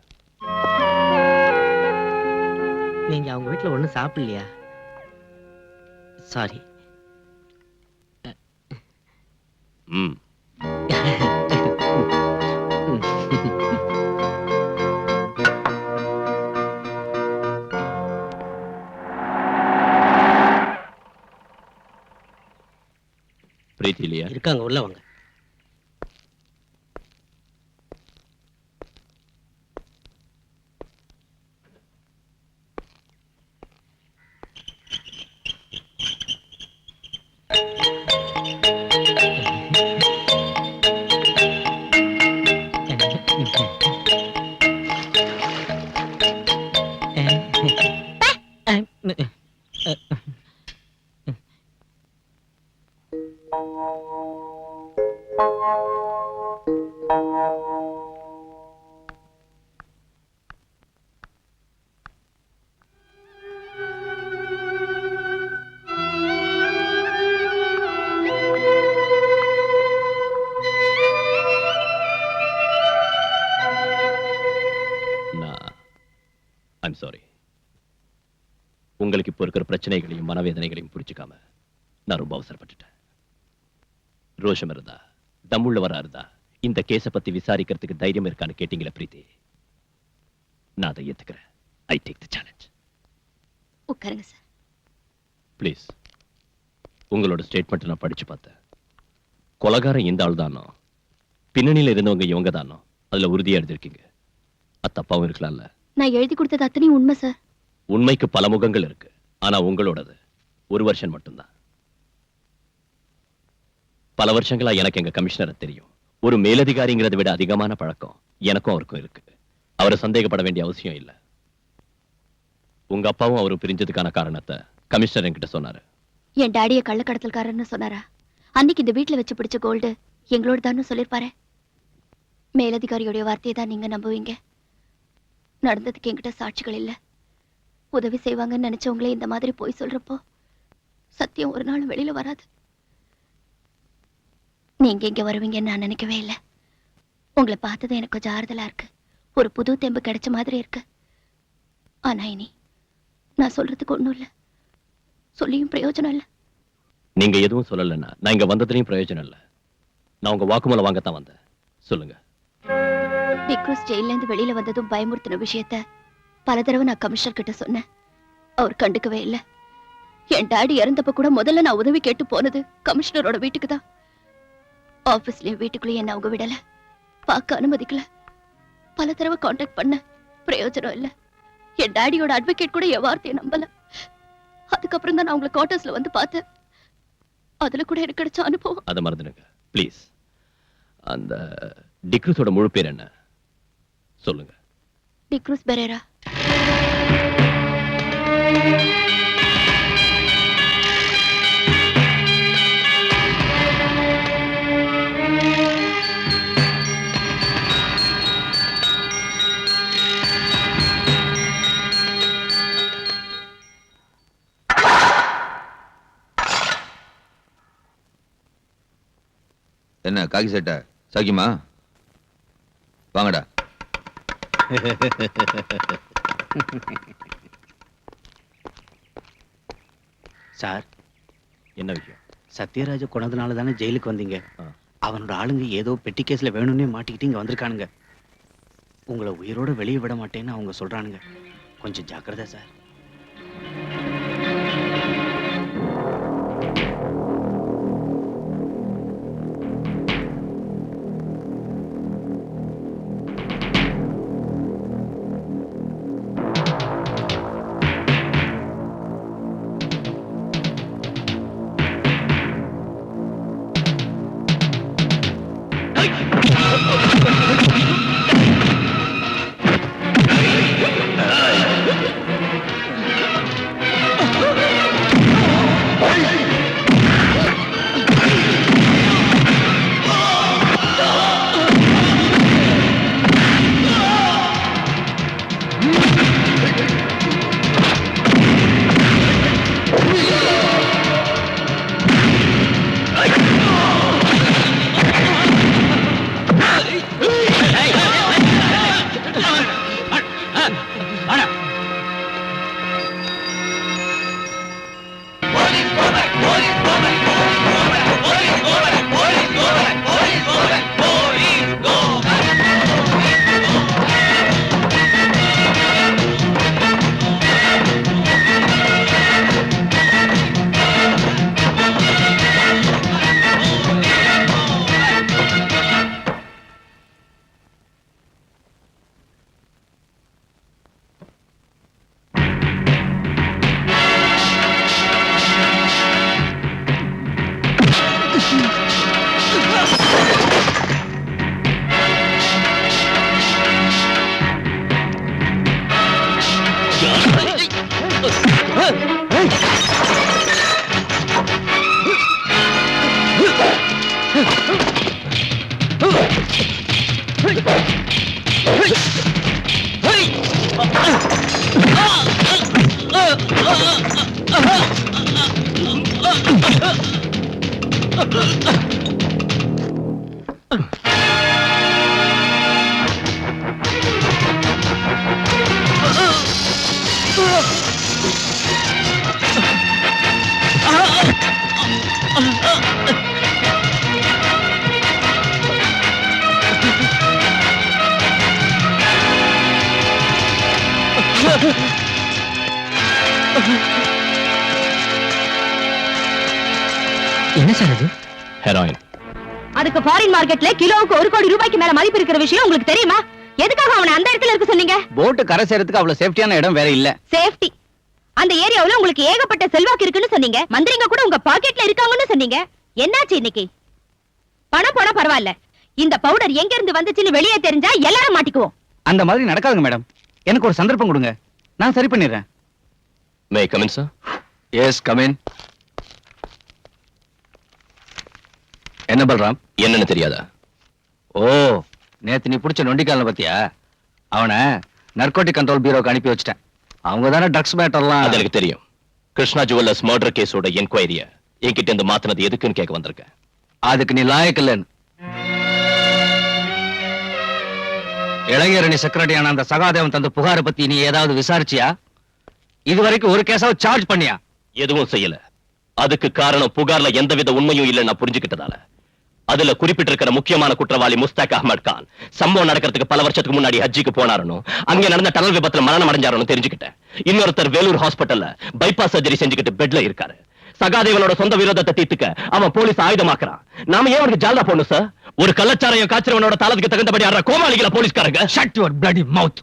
நீங்க அவங்க வீட்டுல ஒண்ணும் சாப்பிடலையா? சாரி. ம். பிரீத்தி இல்லையா? இருக்காங்க, உள்ள வாங்க. I'm sorry. உங்களுக்கு இப்போ இருக்கிற பிரச்சனைகளையும் மனவேதனைகளையும் புரிஞ்சுக்காம நான் ரொம்ப அவசரப்பட்டுட்டேன். ரோஷம் இருந்தா, தம்முள்ளவரா இருந்தா இந்த கேஸ பத்தி விசாரிக்கிறதுக்கு தைரியம் இருக்கான்னு கேட்டீங்களா பிரீத்தி? நான் அதை ஏத்துக்கிறேன். I take the challenge. உட்காருங்க சார். ப்ளீஸ். உங்களோட ஸ்டேட்மெண்ட் நான் படிச்சு பார்த்தேன். கொலகாரம் இந்த ஆள் தானோ, பின்னணியில இருந்தவங்க இவங்க தானோ, அதுல உறுதியா எழுதிருக்கீங்க. அது தப்பாவும் இருக்கலாம்ல? நான் எழுதி கொடுத்தது அத்தனையும் உண்மை சார். உண்மைக்கு பல முகங்கள் இருக்கு, ஆனா உங்களோடது ஒரு வருஷம் மட்டும்தான். பல வருஷங்களா எனக்கு எங்க கமிஷனரை தெரியும். ஒரு மேலதிகாரிங்கிறதை விட அதிகமான பழக்கம் எனக்கும் அவருக்கும் இருக்கு. அவரை சந்தேகப்பட வேண்டிய அவசியம் இல்லை. உங்க அப்பாவும் அவரும் பிரிஞ்சதுக்கான காரணத்தை கமிஷனர் என்கிட்ட சொன்னாரு. என் டாடிய கள்ளக்கடத்தல்காரன்னு சொன்னாரா? அன்னைக்கு இந்த வீட்டுல வச்சு பிடிச்ச கோல்டு எங்களோட தான் சொல்லிருப்பாரு. மேலதிகாரியோடைய வார்த்தையை தான் நீங்க நம்புவீங்க. நடந்ததுக்கு என்கிட்ட சாட்சிகள் இல்ல. உதவி செய்வாங்கன்னு நினைச்சவங்களே இந்த மாதிரி போய் சொல்றப்போ சத்தியம் ஒரு நாள் வெளியில வராது. நீங்க இங்க வருவீங்கன்னு நான் நினைக்கவே இல்லை. உங்களை பார்த்தது எனக்கு கொஞ்சம் ஆறுதலா இருக்கு. ஒரு புது தெம்பு கிடைச்ச மாதிரி இருக்கு. ஆனா இனி நான் சொல்றதுக்கு ஒண்ணும் இல்ல, சொல்லியும் பிரயோஜனம் இல்ல. நீங்க எதுவும் சொல்லலன்னா நான் இங்க வந்ததுலயும் பிரயோஜனம் இல்ல. நான் உங்க வாக்குமூலம் வாங்கத்தான் வந்தேன். சொல்லுங்க. டிக்ரூஸ் ஜெயில இருந்து வெளியில வந்ததும் பயமுறுத்தின விஷயத்த பல தடவை நான் கமிஷனர் கிட்ட சொன்னேன். அவர் கண்டுக்கவே இல்ல. என் டாடி இறந்தப்ப கூட முதல்ல நான் உதவி கேட்டு போனது கமிஷனரோட வீட்டுக்கு தான். ஆபீஸ்லயும் வீட்டுக்குள்ளேயும் என்ன அவங்க விடல, பார்க்க அனுமதிக்கல. பல தடவை கான்டாக்ட் பண்ண, பிரயோஜனம் இல்ல. என் டாடியோட அட்வொகேட் கூட என் வார்த்தையை நம்பல. அதுக்கப்புறம் தான் நான் உங்களை குவார்டர்ஸ்ல வந்து பார்த்தேன். அதுல கூட எனக்கு கிடைச்ச அனுபவம். அதை மறந்துடுங்க ப்ளீஸ். அந்த டிக்ரூஸோட முழு பேர் என்ன சொல்லுங்க. டிக்ரூஸ் பெரேரா. என்ன காக்கி சட்டை சாக்கிமா? வாங்கடா. சார், என்ன விஷயம்? சத்யராஜ கொண்டதுனால தானே ஜெயிலுக்கு வந்தீங்க. அவனோட ஆளுங்க ஏதோ பெட்டி கேஸ்ல வேணும்னே மாட்டிக்கிட்டு இங்க வந்திருக்கானுங்க. உங்களை உயிரோட வெளியே விட மாட்டேன்னு அவங்க சொல்றானுங்க. கொஞ்சம் ஜாக்கிரதை சார். என்ன சார் அது? ஹெராயின். அதுக்கு ஃபாரின் மார்க்கெட்ல கிலோவுக்கு 1 கோடி ரூபாய்க்கு மேல மதிப்பு இருக்கிற விஷயம் உங்களுக்கு தெரியுமா? எதுக்காக அவனை அந்த இடத்துல இருக்க சொன்னீங்க? போட்டு கரை சேரத்துக்கு அவ்வளவு சேஃப்டியான இடம் வேற இல்ல. சேஃப்டி. அந்த ஏரியாவுல உங்களுக்கு ஏகப்பட்ட செல்வாக்கு இருக்குன்னு சொன்னீங்க. மந்திரிங்க கூட உங்க பாக்கெட்ல இருக்காங்கன்னு சொன்னீங்க. என்னாச்சு இன்னைக்கு? பணம் போனா பரவாயில்ல, இந்த பவுடர் எங்க இருந்து வந்துச்சுன்னு வெளியே தெரிஞ்சா எல்லாரும் மாட்டிக்குவோம். அந்த மாதிரி நடக்காதுங்க மேடம். எனக்கு ஒரு சந்தர்ப்பம் கொடுங்க, நான் சரி பண்ணிடுறேன். May come in sir? Yes come in. என்ன பல்ராம்? என்னன்னு தெரியாதா? ஓ, நேத்து நீ புடிச்ச நொண்டிக்கால பத்தியா? அவனை நர்கோட்டிக் கண்ட்ரோல் பியூரோக்கு அனுப்பி வச்சிட்டேன். அவங்க தானே ட்ரக்ஸ் மேட்டர்லாம். அது எனக்கு தெரியும். கிருஷ்ணா ஜுவல்லர்ஸ் மர்டர் கேஸோட என்கொயரிய என்கிட்ட இருந்து மாத்தினது எதுக்குன்னு கேட்க வந்திருக்கேன். அதுக்கு நீ லாயக்கில்லன்னு. இளைஞரணி செக்ரட்டரியான அந்த சகாதேவன் தந்த புகாரை பத்தி நீ ஏதாவது விசாரிச்சியா? இதுவரைக்கும் ஒரு கேஸாவது சார்ஜ் பண்ணியா? எதுவும் செய்யல. அதுக்கு காரணம் புகார்ல எந்தவித உண்மையும் இல்லைன்னு நான் புரிஞ்சுக்கிட்டதால. அதுல குறிப்பிட்டிருக்கிற முக்கியமான குற்றவாளி முஸ்தாக் அஹ்மத் கான் சம்பவம் நடக்கிறதுக்கு பல வருஷத்துக்கு முன்னாடி ஹஜ்ஜிக்கு போனாருன்னு, அங்க நடந்த டனல் விபத்துல மரணம் அடைஞ்சாருன்னு தெரிஞ்சுக்கிட்டேன். இன்னொருத்தர் வேலூர் ஹாஸ்பிட்டல்ல பைபாஸ் சர்ஜரி செஞ்சுக்கிட்டு பெட்ல இருக்காரு. சகாதேவனோட சொந்த விரோதத்தை தீர்த்துக்க அவன் போலீஸ் ஆயுதமாக்குறான். நாம ஏன் அவனுக்கு ஜால்ரா போடணும் சார்? ஒரு கள்ளச்சாராயம் காய்ச்சறவனோட தாளத்துக்கு தகுந்தபடி ஆடுற கோமாளிகள போலீஸ்காரங்க. ஷட் யுவர் பிளடி மவுத்.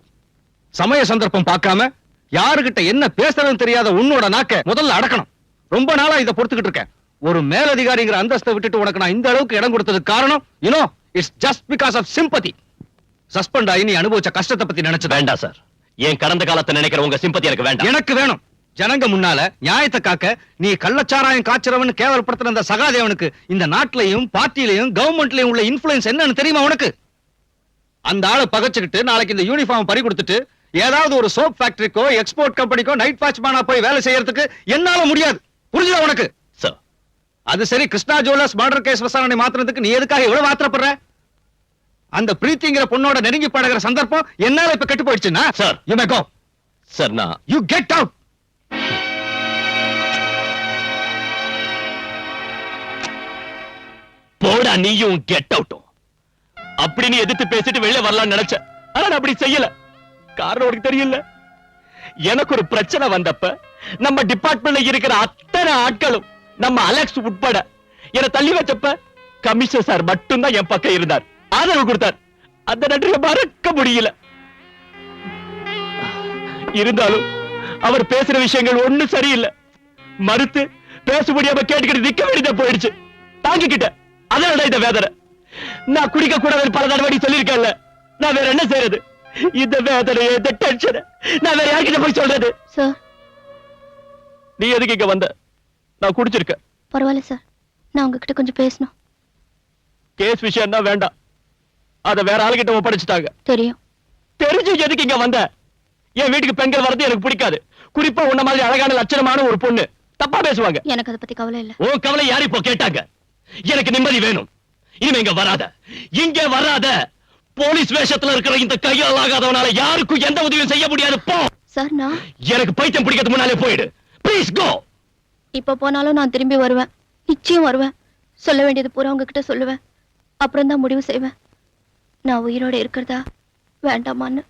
சமய சந்தர்ப்பம் பார்க்காம யாருகிட்ட என்ன பேசுறதுன்னு தெரியாத உன்னோட நாக்க முதல்ல அடக்கணும். ரொம்ப நாளா இதை பொறுத்துக்கிட்டு இருக்கேன். ஒரு மேலதிகாரிங்கிற அந்தஸ்தை விட்டுட்டு உனக்கு நான் இந்த அளவுக்கு இடம் கொடுத்ததுக்கு காரணம் it's just because of sympathy. Suspend ஆகி நீ அனுபவிச்ச கஷ்டத்தை பத்தி நினைச்சு வேண்டாம் சார். என் கடந்த காலத்தை நினைக்கிற உங்க சிம்பத்தி எனக்கு வேண்டாம். எனக்கு வேணும். ஜனங்க முன்னால நியாயத்தை காக்க நீ கள்ளச்சாராயம் காய்ச்சறவன் கேவலப்படுத்துற அந்த சகாதேவனுக்கு இந்த நாட்டிலையும் பார்ட்டிலையும் கவர்மெண்ட்லயும் உள்ள இன்ஃபுளுன்ஸ் என்னன்னு தெரியுமா உனக்கு? அந்த ஆளை பகச்சுக்கிட்டு நாளைக்கு இந்த யூனிஃபார்ம் பறி கொடுத்துட்டு ஏதாவது ஒரு சோப் ஃபேக்டரிக்கோ எக்ஸ்போர்ட் கம்பெனிக்கோ நைட் வாட்ச்மேனா போய் வேலை செய்யறதுக்கு என்னால முடியாது. புரிஞ்சுதா உனக்கு? சார், அது சரி, கிருஷ்ணா ஜுவல்லர்ஸ் மர்டர் கேஸ் விசாரணை மாத்துறதுக்கு நீ எதுக்காக எவ்வளவு ஆத்திரப்படுற? அந்த பிரீத்திங்கிற பொண்ணோட நெருங்கி பழகிற சந்தர்ப்பம் என்னால இப்ப கெட்டு போயிடுச்சுன்னா sir, you may go. Sir, நான் யூ கெட் அவுட். போடா நீயும் கெட் அவுட்டும். அப்படின்னு எதிர்த்து பேசிட்டு வெளியே வரலாம்னு நினைச்சேன். ஆனா நான் அப்படி செய்யல. காரணம் உனக்கு தெரியல. எனக்கு ஒரு பிரச்சனை வந்தப்ப நம்ம டிபார்ட்மெண்ட்ல இருக்கிற அத்தனை ஆட்களும் நம்ம அலெக்ஸ் உட்பட என்ன தள்ளி வச்சப்ப கமிஷனர் சார் மட்டும்தான் என் பக்கம் இருந்தார், ஆதரவு கொடுத்தார். அந்த நன்றியை மறக்க முடியல. இருந்தாலும் அவர் பேசுற விஷயங்கள் ஒண்ணும் சரியில்லை. மறுத்து பேச முடியாம கேட்டுக்கிட்டு நிக்க வேண்டியதா போயிடுச்சு. தாங்கிக்கிட்ட அதனால இந்த வேதனை. நான் குடிக்க கூடாது பல தடவை சொல்லியிருக்கேன்ல. நான் வேற என்ன செய்யறது? இந்த வேதனை, இந்த டென்ஷன் நான் வேற யார்கிட்ட போய் சொல்றது? சார், நீ எதுக்கு இங்க வந்த? நான் குடிச்சிருக்கேன். பரவாயில்ல சார், நான் உங்ககிட்ட கொஞ்சம் பேசணும். கேஸ் விஷயம் தான் வேண்டாம். அத வேற ஆளுகிட்ட ஒப்படைச்சிட்டாங்க. தெரியும். தெரிஞ்சு எதுக்கு இங்க வந்த? என் வீட்டுக்கு பெண்கள் வரது எனக்கு பிடிக்காது. குறிப்பா உன்ன மாதிரி அழகான லட்சணமான ஒரு பொண்ணு தப்பா பேசுவாங்க. எனக்கு அதை பத்தி கவலை இல்ல. உன் கவலை யாரு இப்போ கேட்டாங்க? எனக்கு நிம்மதி வேணும். இனிமே இங்க வராத, இங்க வராத. போலீஸ் வேஷத்துல இருக்கிற இந்த கையால் ஆகாதவனால யாருக்கும் எந்த உதவியும் செய்ய முடியாது. போ. சார், நான் எனக்கு பைத்தியம் பிடிக்கிறது முன்னாலே போயிடு. Please go. இப்ப போனாலும் நான் திரும்பி வருவேன். நிச்சயம் வருவேன். சொல்ல வேண்டியது பூரா உங்ககிட்ட சொல்லுவேன். அப்புறம் தான் முடிவு செய்வேன் நான் உயிரோட இருக்கிறதா வேண்டாமான்னு.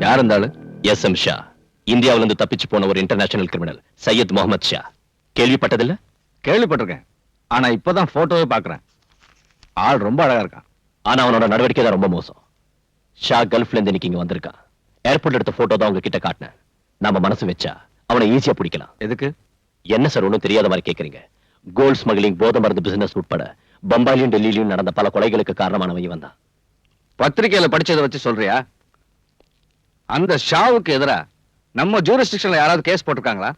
யார் இருந்தாலும் SM ஷா, இந்தியாவில இருந்து தப்பிச்சு போன ஒரு இன்டர்நேஷனல் கிரிமினல் சையத் முகமது ஷா. கேள்விப்பட்டதில்ல? கேள்விப்பட்டிருக்கேன். ஆனா இப்பதான் போட்டோவே பாக்குறேன். ஆள் ரொம்ப அழகா இருக்கான். ஆனா அவனோட நடவடிக்கை தான் ரொம்ப மோசம். ஷா கல்ஃப்ல இருந்து இன்னைக்கு இங்க வந்திருக்கான். ஏர்போர்ட் எடுத்த போட்டோ தான் உங்ககிட்ட காட்டினேன். நாம மனசு வச்சா அவனை ஈஸியா பிடிக்கலாம். எதுக்கு? என்ன சார் ஒண்ணும் தெரியாத மாதிரி கேக்குறீங்க? கோல்ட் ஸ்மக்லிங், போதை மருந்து பிசினஸ் உட்பட பம்பாயிலும் டெல்லியிலும் நடந்த பல கொலைகளுக்கு காரணமானவன் இவன் தான். பத்திரிகையில படிச்சதை வச்சு சொல்றியா? அந்த ஷாவுக்கு எதிரா நம்ம ஜூரிஸ்டிக்ஷன்ல யாராவது கேஸ் போட்டிருக்காங்களா?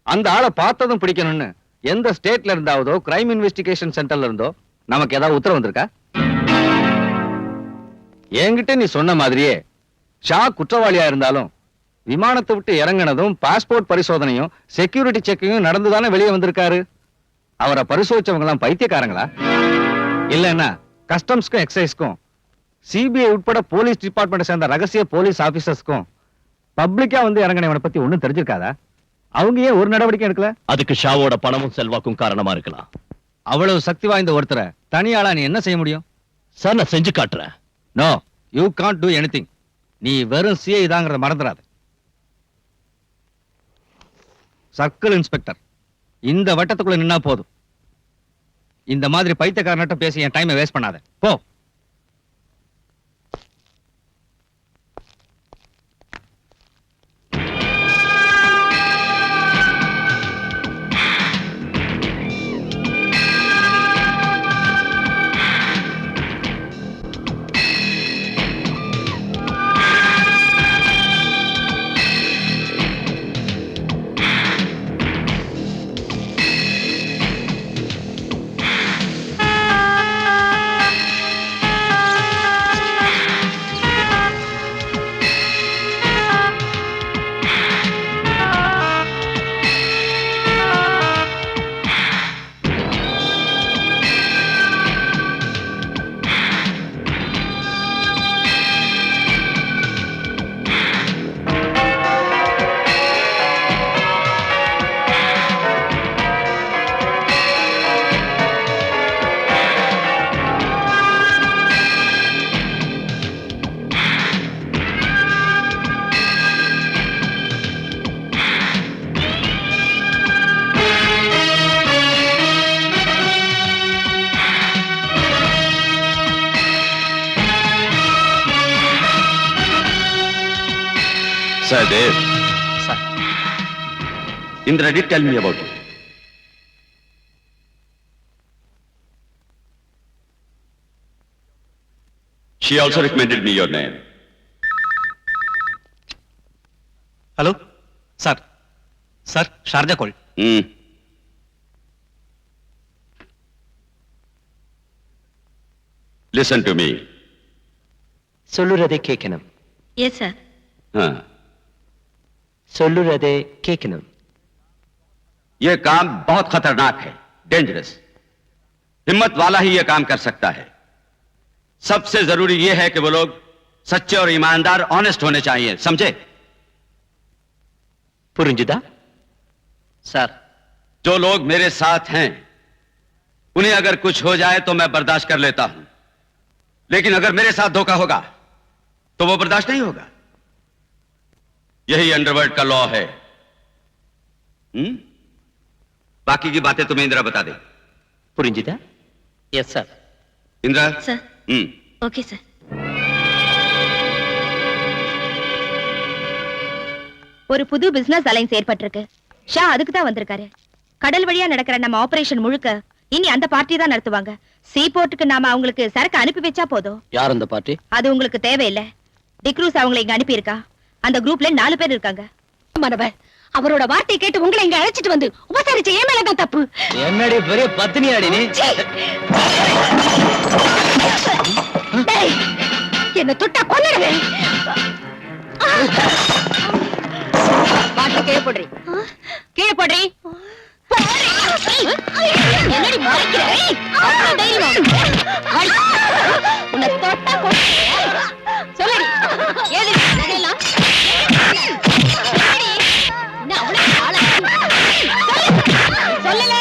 அந்த ஆளை பார்த்ததும் பிடிக்கணும்னு எந்த ஸ்டேட்ல இருந்தாவதோ கிரைம் இன்வெஸ்டிகேஷன் சென்டர்ல இருந்தோ நமக்கு ஏதாவது உத்தரவு வந்திருக்கா? என்கிட்ட நீ சொன்ன மாதிரியே ஷா குற்றவாளியா இருந்தாலும் விமானத்தை விட்டு இறங்கினதும் பாஸ்போர்ட் பரிசோதனையும் செக்யூரிட்டி செக்கிங்கும் நடந்துதானே வெளியே வந்திருக்காரு. அவரை பரிசோதிச்சவங்க எல்லாம் பைத்தியக்காரங்களா? இல்லன்னா கஸ்டம்ஸ்க்கும் எக்ஸைஸ்க்கும் சிபிஐ உட்பட போலீஸ் டிபார்ட்மெண்ட் சேர்ந்த ரகசிய போலீஸ் ஆபீசர்ஸ்க்கும் பப்ளிக்கா வந்து இறங்கினவனை பத்தி ஒண்ணும் தெரிஞ்சிருக்காதா? அவங்க ஏன் ஒரு நடவடிக்கை எடுக்கல? அதுக்கு ஷாவோட பணமும் செல்வாக்கும் காரணமா இருக்கலாம். அவ்வளவு சக்தி வாய்ந்த ஒருத்தரை தனியாளா நீ என்ன செய்ய முடியும்? சார் நான் செஞ்சு காட்டுறேன். No, you can't do anything. நீ வெறும் சிஐ தாங்கிறத மறந்துடாத. சர்க்கிள் இன்ஸ்பெக்டர் இந்த வட்டத்துக்குள்ள நின்னா போதும். இந்த மாதிரி பைத்தியக்காரன்ட்ட பேசி என் டைமை வேஸ்ட் பண்ணாத. போ. Dev. Sir. Indra did tell me about you. She also recommended me your name. Hello sir. Sir Sharjah call. Listen to me. சொல்லுறதை கேட்கணும். Yes sir. சொல்லுறதை கேட்கணும். ये काम बहुत खतरनाक है, डेंजरस. हिम्मत वाला ही ये काम कर सकता है. सबसे जरूरी ये है कि वो लोग सच्चे और ईमानदार, ऑनेस्ट होने चाहिए, समझे? புரிஞ்சுதா? சார் जो लोग मेरे साथ हैं, उन्हें अगर कुछ हो जाए तो मैं बर्दाश्त कर लेता हूं, लेकिन अगर मेरे साथ धोखा होगा तो वो बर्दाश्त नहीं होगा. यही अंडरवर्ल्ड का लॉ है. बाकी की बातें तुम्हें इंदिरा बता दे. புரிஞ்சுதா? Yes sir. Indira. Sir. Okay sir. ஒரு புது பிசினஸ் அலைன்ஸ் ஏற்பட்டிருக்கு. ஷா அதுக்கு தான் வந்திருக்காரு. கடல் வழியா நடக்கிற நம்ம ஆபரேஷன் முழுக்க இனி அந்த பார்ட்டி தான் நடத்துவாங்க. சீபோர்ட்டுக்கு நாம அவங்களுக்கு சரக்கு அனுப்பி வச்சா போதும். யார் அந்த பார்ட்டி? அது உங்களுக்கு தேவையில்லை. டிக்ரூஸ் அவங்களை இங்க அனுப்பி இருக்கா. அந்த குரூப்ல 4 பேர் இருக்காங்க. மனவர் அவரோட வார்த்தை கேட்டு உங்களை இங்க அழைச்சிட்டு வந்து உபசரிச்ச ஏன் மேலதான் தப்பு. என்னடி பெரிய பத்தினியாடி நீ? என்ன தொட்டா கொன்னுடுவேன். வாட்டர் கீழே போடுறீ. கீழே போடுறீ. என்னடி மறைக்கிற? உன்னை தொட்டா கொன்னுடுவேன். சொல்லடி. ஏது நகையெல்லாம்? சொல்லல.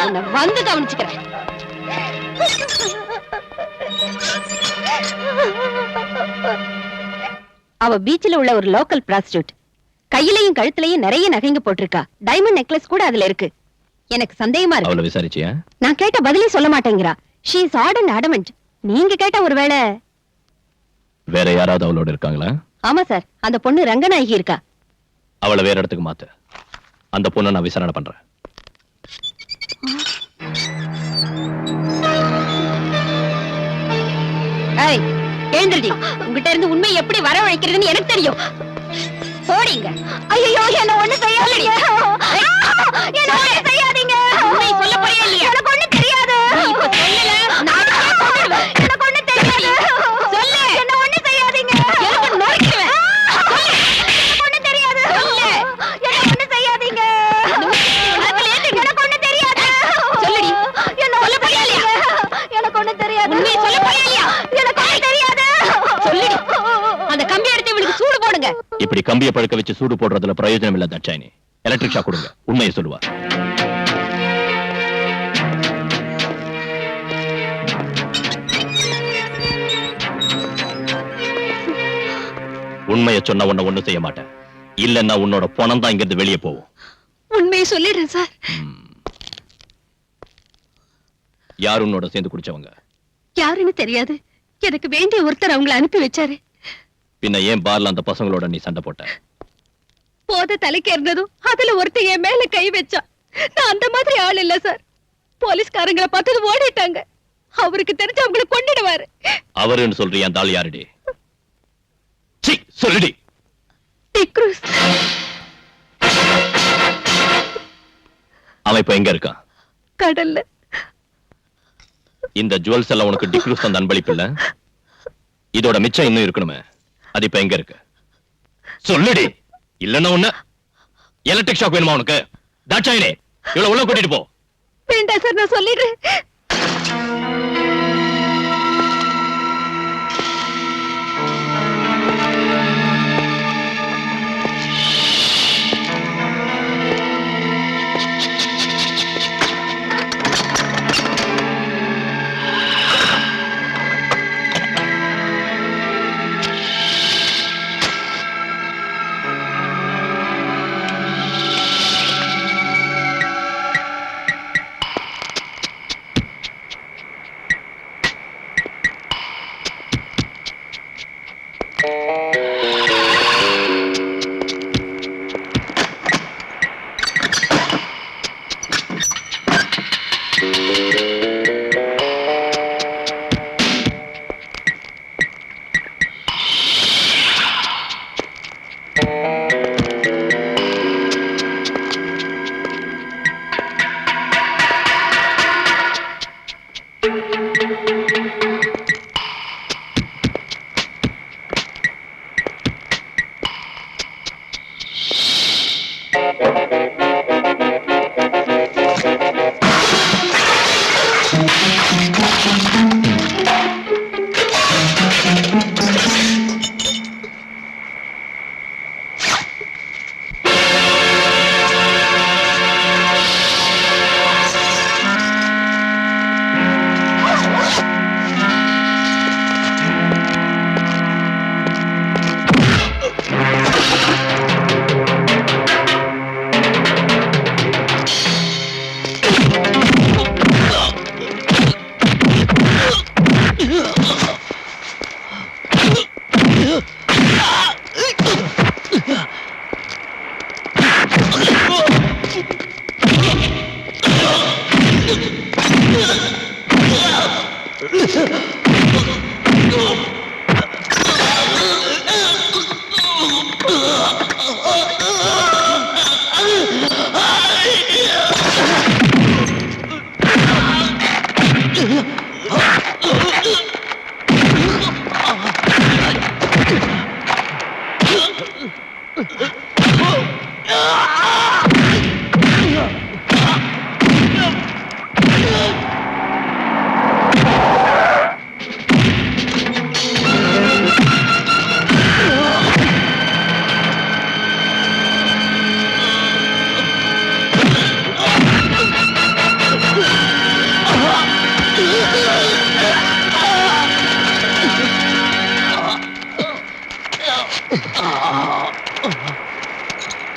உன்னை வந்து கவனிச்சுக்கிறேன். அவ பீச்சில் உள்ள ஒரு லோக்கல் பிராஸ்டியூட். கையிலையும் கழுத்துலயும் நிறைய நகைங்க போட்டிருக்கா. டைமண்ட் நெக்லஸ் கூட அதுல இருக்கு. எனக்கு சந்தேகமா இருக்கு. அவளை விசாரிச்சியா? நான் கேட்ட பதிலே சொல்ல மாட்டேங்கிறா. She is odd and adamant. நீங்க கேட்ட ஒருவேளை. வேற யாராவது அவளோட இருக்காங்களா? ஆமா சார், அந்த பொண்ணு ரங்கநாயகி இருக்கா. அவளை வேற இடத்துக்கு மாத்து. அந்த பொண்ணை நான் விசாரணை பண்றேன். ஏய் எழுந்திருடி. உங்ககிட்ட இருந்து உண்மை எப்படி வரவழைக்கிறதுன்னு எனக்கு தெரியும். போடிங்க. ஐயோ என்ன ஒண்ணு செய்யாதீங்க. என்ன ஒண்ணு செய்யாதீங்க. உண்மை சொல்ல போறியா இல்லையா? எனக்கு ஒண்ணு தெரியாது. இப்ப சொல்லல நானே சொல்லுவேன். எனக்கு ஒண்ணு தெரியாது. சொல்லு. என்ன ஒண்ணு செய்யாதீங்க. எனக்கு நொறுக்குவேன். சொல்லு. எனக்கு ஒண்ணு தெரியாது. சொல்லு. என்ன ஒண்ணு செய்யாதீங்க. எனக்கு ஒண்ணு தெரியாது. சொல்லுடி. என்ன சொல்ல போறியா இல்லையா? எனக்கு ஒண்ணு தெரியாது. உண்மை சொல்ல போறியா இல்லையா? எனக்கு ஒண்ணு தெரியாது. சொல்லுடி. அந்த கம்பி எடுத்து இவளுக்கு சூடு போடுங்க. இப்படி கம்பியை பழுக்க வச்சு சூடு போடுறதுல பிரயோஜனம் இல்ல தாட்சாயினி. எலக்ட்ரிக் ஷாக் கொடுங்க. உண்மையை சொல்லுவா. உண்மையை சொன்ன உன்னை ஒண்ணும் செய்ய மாட்டேன். இல்லன்னா உன்னோட பணம் தான் இங்கிருந்து வெளியே போகும். உண்மையை சொல்லிடுறேன் சார். யார் உன்னோட சேர்ந்து குடிச்சவங்க? யாருன்னு தெரியாது. எனக்கு வேண்டிய ஒருத்தர் அவங்களை அனுப்பி வச்சாரு. பின்ன ஏன் பார்ல அந்த பசங்களோட நீ சண்டை போட்ட? போத தலைக்கு இருந்ததும் அதுல ஒருத்தர் என் மேல கை வச்சா. நான் அந்த மாதிரி ஆள் இல்ல சார். போலீஸ்காரங்களை பார்த்தது ஓடிட்டாங்க. அவருக்கு தெரிஞ்சு அவங்களை கொண்டுடுவாரு. அவருன்னு சொல்றியா? அந்த ஆள் யாருடி? சீ, சொல்லுடி. டிக்ரூஸ். அவன் இப்ப எங்க இருக்கான்? கடல்ல. இந்த ஜுவல்ஸ் எல்லாம் உனக்கு டிக்ரூஸ் அந்த அன்பளிப்பு இல்ல? இதோட மிச்சம் இன்னும் இருக்கணுமே. அது இப்ப எங்க இருக்கு? சொல்லுடி. இல்லன்னா உன்ன எலக்ட்ரிக் ஷாக் வேணுமா உனக்கு? தாட்சாயினே, இவ்வளவு உள்ள கூட்டிட்டு போ. வேண்டாம் சார், நான் சொல்லிடுறேன்.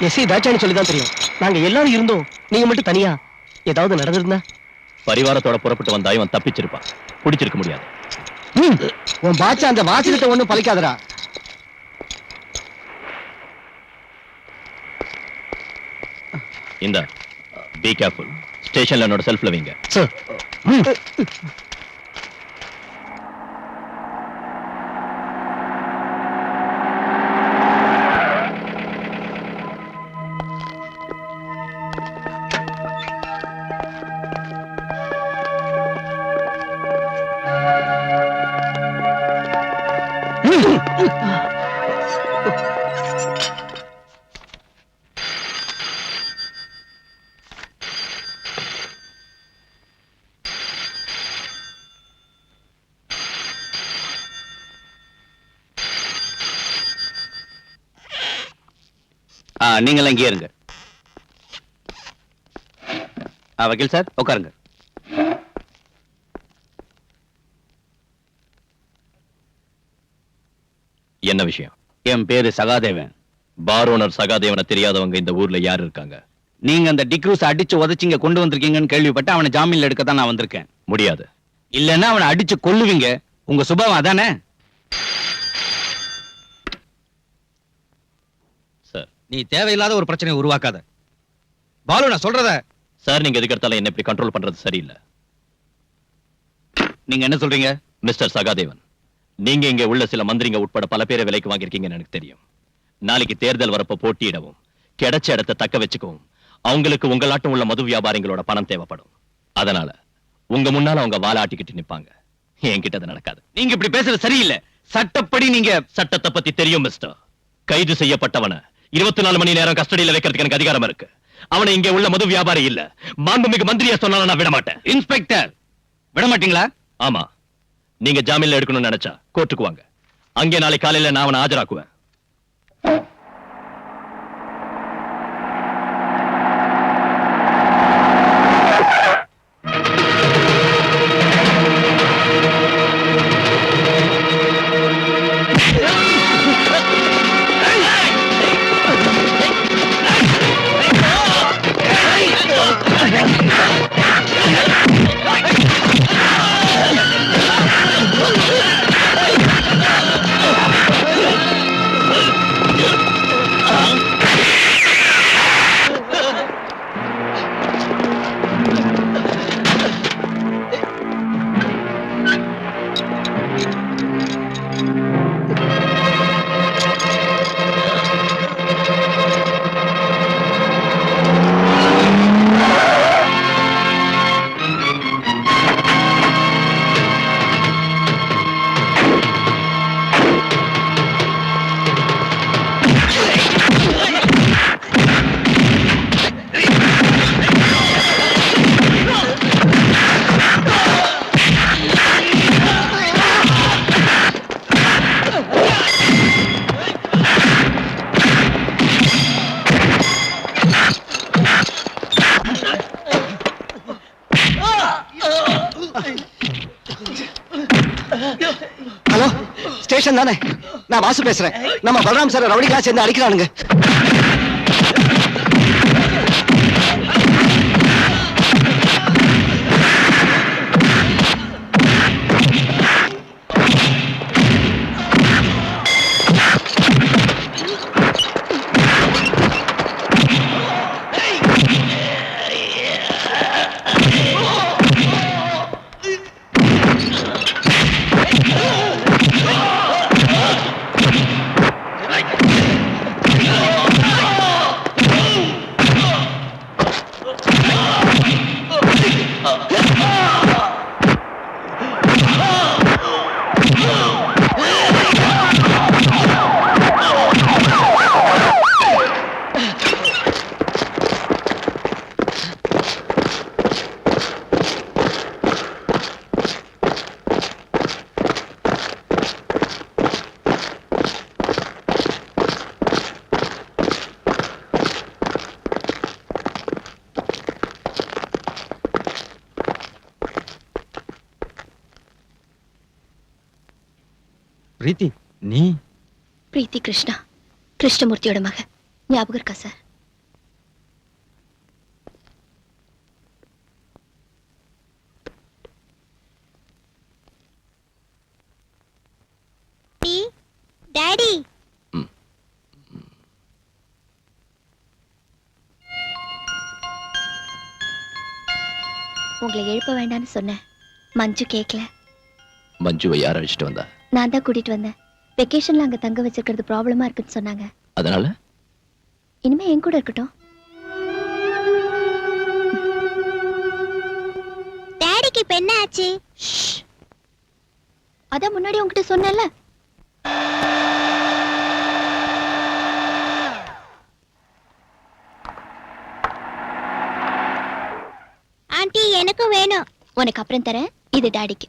எஸ்ஐ தாட்சாயினி சொல்லிதான் தெரியும். நாங்க எல்லாரும் இருந்தோம், நீங்க மட்டும் தனியா. ஏதாவது நடந்திருந்தா? பரிவாரத்தோட புறப்பட்டு வந்தா இவன் தப்பிச்சிருப்பான். பிடிச்சிருக்க முடியாது. உன் பாச்சா அந்த வாசகத்தை ஒண்ணும் பலிக்காதடா. இந்த பி கேர்ஃபுல். ஸ்டேஷன்ல என்னோட செல்ஃப்ல வைங்க. நீங்களாம் இங்கே இருங்க. வக்கீல் சார் உட்காருங்க. என்ன விஷயம்? என் பேரு சகாதேவன். பார் ஓனர் சகாதேவனை தெரியாதவங்க இந்த ஊர்ல யார் இருக்காங்க? நீங்க அந்த டிக்ரூஸ் அடிச்சு உதச்சிங்க கொண்டு வந்திருக்கீங்கன்னு கேள்விப்பட்டு அவனை ஜாமீன்ல எடுக்க தான் நான் வந்திருக்கேன். முடியாது. இல்லன்னா அவனை அடிச்சு கொல்லுவீங்க. உங்க சுபாவம் அதானே? சார், நீ தேவையில்லாத ஒரு பிரச்சனையை உருவாக்காத. பாலு, நான் சொல்றத. சார், நீங்க எதுக்கு எடுத்தாலும் என்ன இப்படி கண்ட்ரோல் பண்றது சரியில்லை. நீங்க என்ன சொல்றீங்க? மிஸ்டர் சகாதேவன், நீங்க இங்க உள்ள சில மந்திரிங்க உட்பட பல பேரை விலைக்கு வாங்கியிருக்கீங்கன்னு எனக்கு தெரியும். நாளைக்கு தேர்தல் வரப்ப போட்டியிடவும் கிடைச்ச இடத்தை தக்க வச்சுக்கவும் அவங்களுக்கு உங்களாட்டம் உள்ள மது வியாபாரிகளோட பணம் தேவைப்படும். அதனால உங்க முன்னால அவங்க வாலாட்டிக்கிட்டு நிப்பாங்க. என்கிட்ட அது நடக்காது. நீங்க இப்படி பேசுறது சரியில்லை. சட்டப்படி நீங்க சட்டத்தை பத்தி தெரியும் மிஸ்டர். கைது செய்யப்பட்டவனை 24 மணி நேரம் கஸ்டடியில வைக்கிறதுக்கு எனக்கு அதிகாரம் இருக்கு. அவனை இங்க உள்ள மது வியாபாரி இல்ல, மாண்புமிகு மந்திரியா சொன்னாலும் நான் விட மாட்டேன். இன்ஸ்பெக்டர், விட மாட்டீங்களா? ஆமா, நீங்க ஜாமீன்ல எடுக்கணும்னு நினைச்சா கோர்ட்டுக்கு வாங்க. அங்கே நாளை காலையில நான் அவனை ஆஜராக்குவேன். ஹலோ, ஸ்டேஷன் தானே? நான் வாசு பேசுறேன். நம்ம பலராம் சார் ரவுடிகளா சேர்ந்து அடிக்கிறானுங்க. பிரீத்தி, நீ? பிரீத்தி கிருஷ்ணா, கிருஷ்ணமூர்த்தியோட மக. ஞாபகம் இருக்கா? சார், டாடி உங்களை எழுப்ப வேண்டாம்னு சொன்னேன். மஞ்சு கேட்கல. மஞ்சுவை யார் அழைச்சிட்டு வந்தா? நான் தான் கூட்டிட்டு வந்தேன். வெக்கேஷன்ல அங்க தங்க வச்சிருக்கிறது ப்ராப்ளமா இருக்குன்னு சொன்னாங்க. அதனால இனிமே என் கூட இருக்கட்டும். டாடிக்கு இப்ப என்ன ஆச்சு? அதான் முன்னாடி உன்கிட்ட சொன்னேன்ல. ஆண்டி எனக்கு வேணும். உனக்கு அப்புறம் தரேன். இது டாடிக்கு.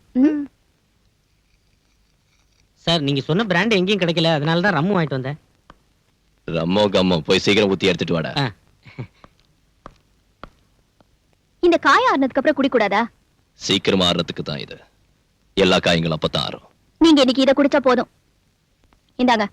சார் நீங்க சொன்ன பிராண்ட் எங்கேயும் கிடைக்கல, அதனால தான் ரம்மு வாங்கிட்டு வந்தேன். ரம்மோ கம்மோ போய் சீக்கிரம் ஊத்தி எடுத்துட்டு வாடா. இந்த காய ஆறுனதுக்கு அப்புறம் குடிக்கூடாதா? சீக்கிரமா ஆறுறதுக்கு தான் இது. எல்லா காயங்களும் அப்பதான் ஆறும். நீங்க இன்னைக்கு இதை குடிச்சா போதும். இந்தாங்க.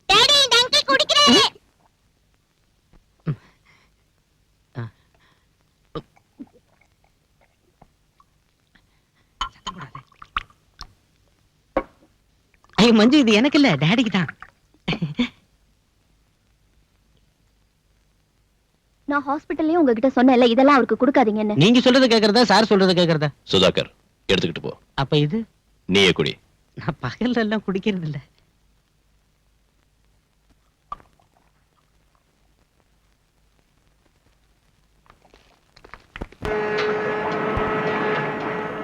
டாடி டங்கி குடிக்கிறேன். ஐயோ மஞ்சு, இது எனக்கு இல்ல, டாடிக்கு தான். நான் ஹாஸ்பிடல்லயே உங்ககிட்ட சொன்னேன்ல, இதெல்லாம் அவருக்கு கொடுக்காதீங்கன்னு. நீங்க சொல்றது கேக்குறதா சார் சொல்றது கேக்குறதா? சுதாகர் எடுத்துக்கிட்டு போ. அப்ப இது நீயே குடி. நான் பகல்ல எல்லாம் குடிக்கிறது இல்ல.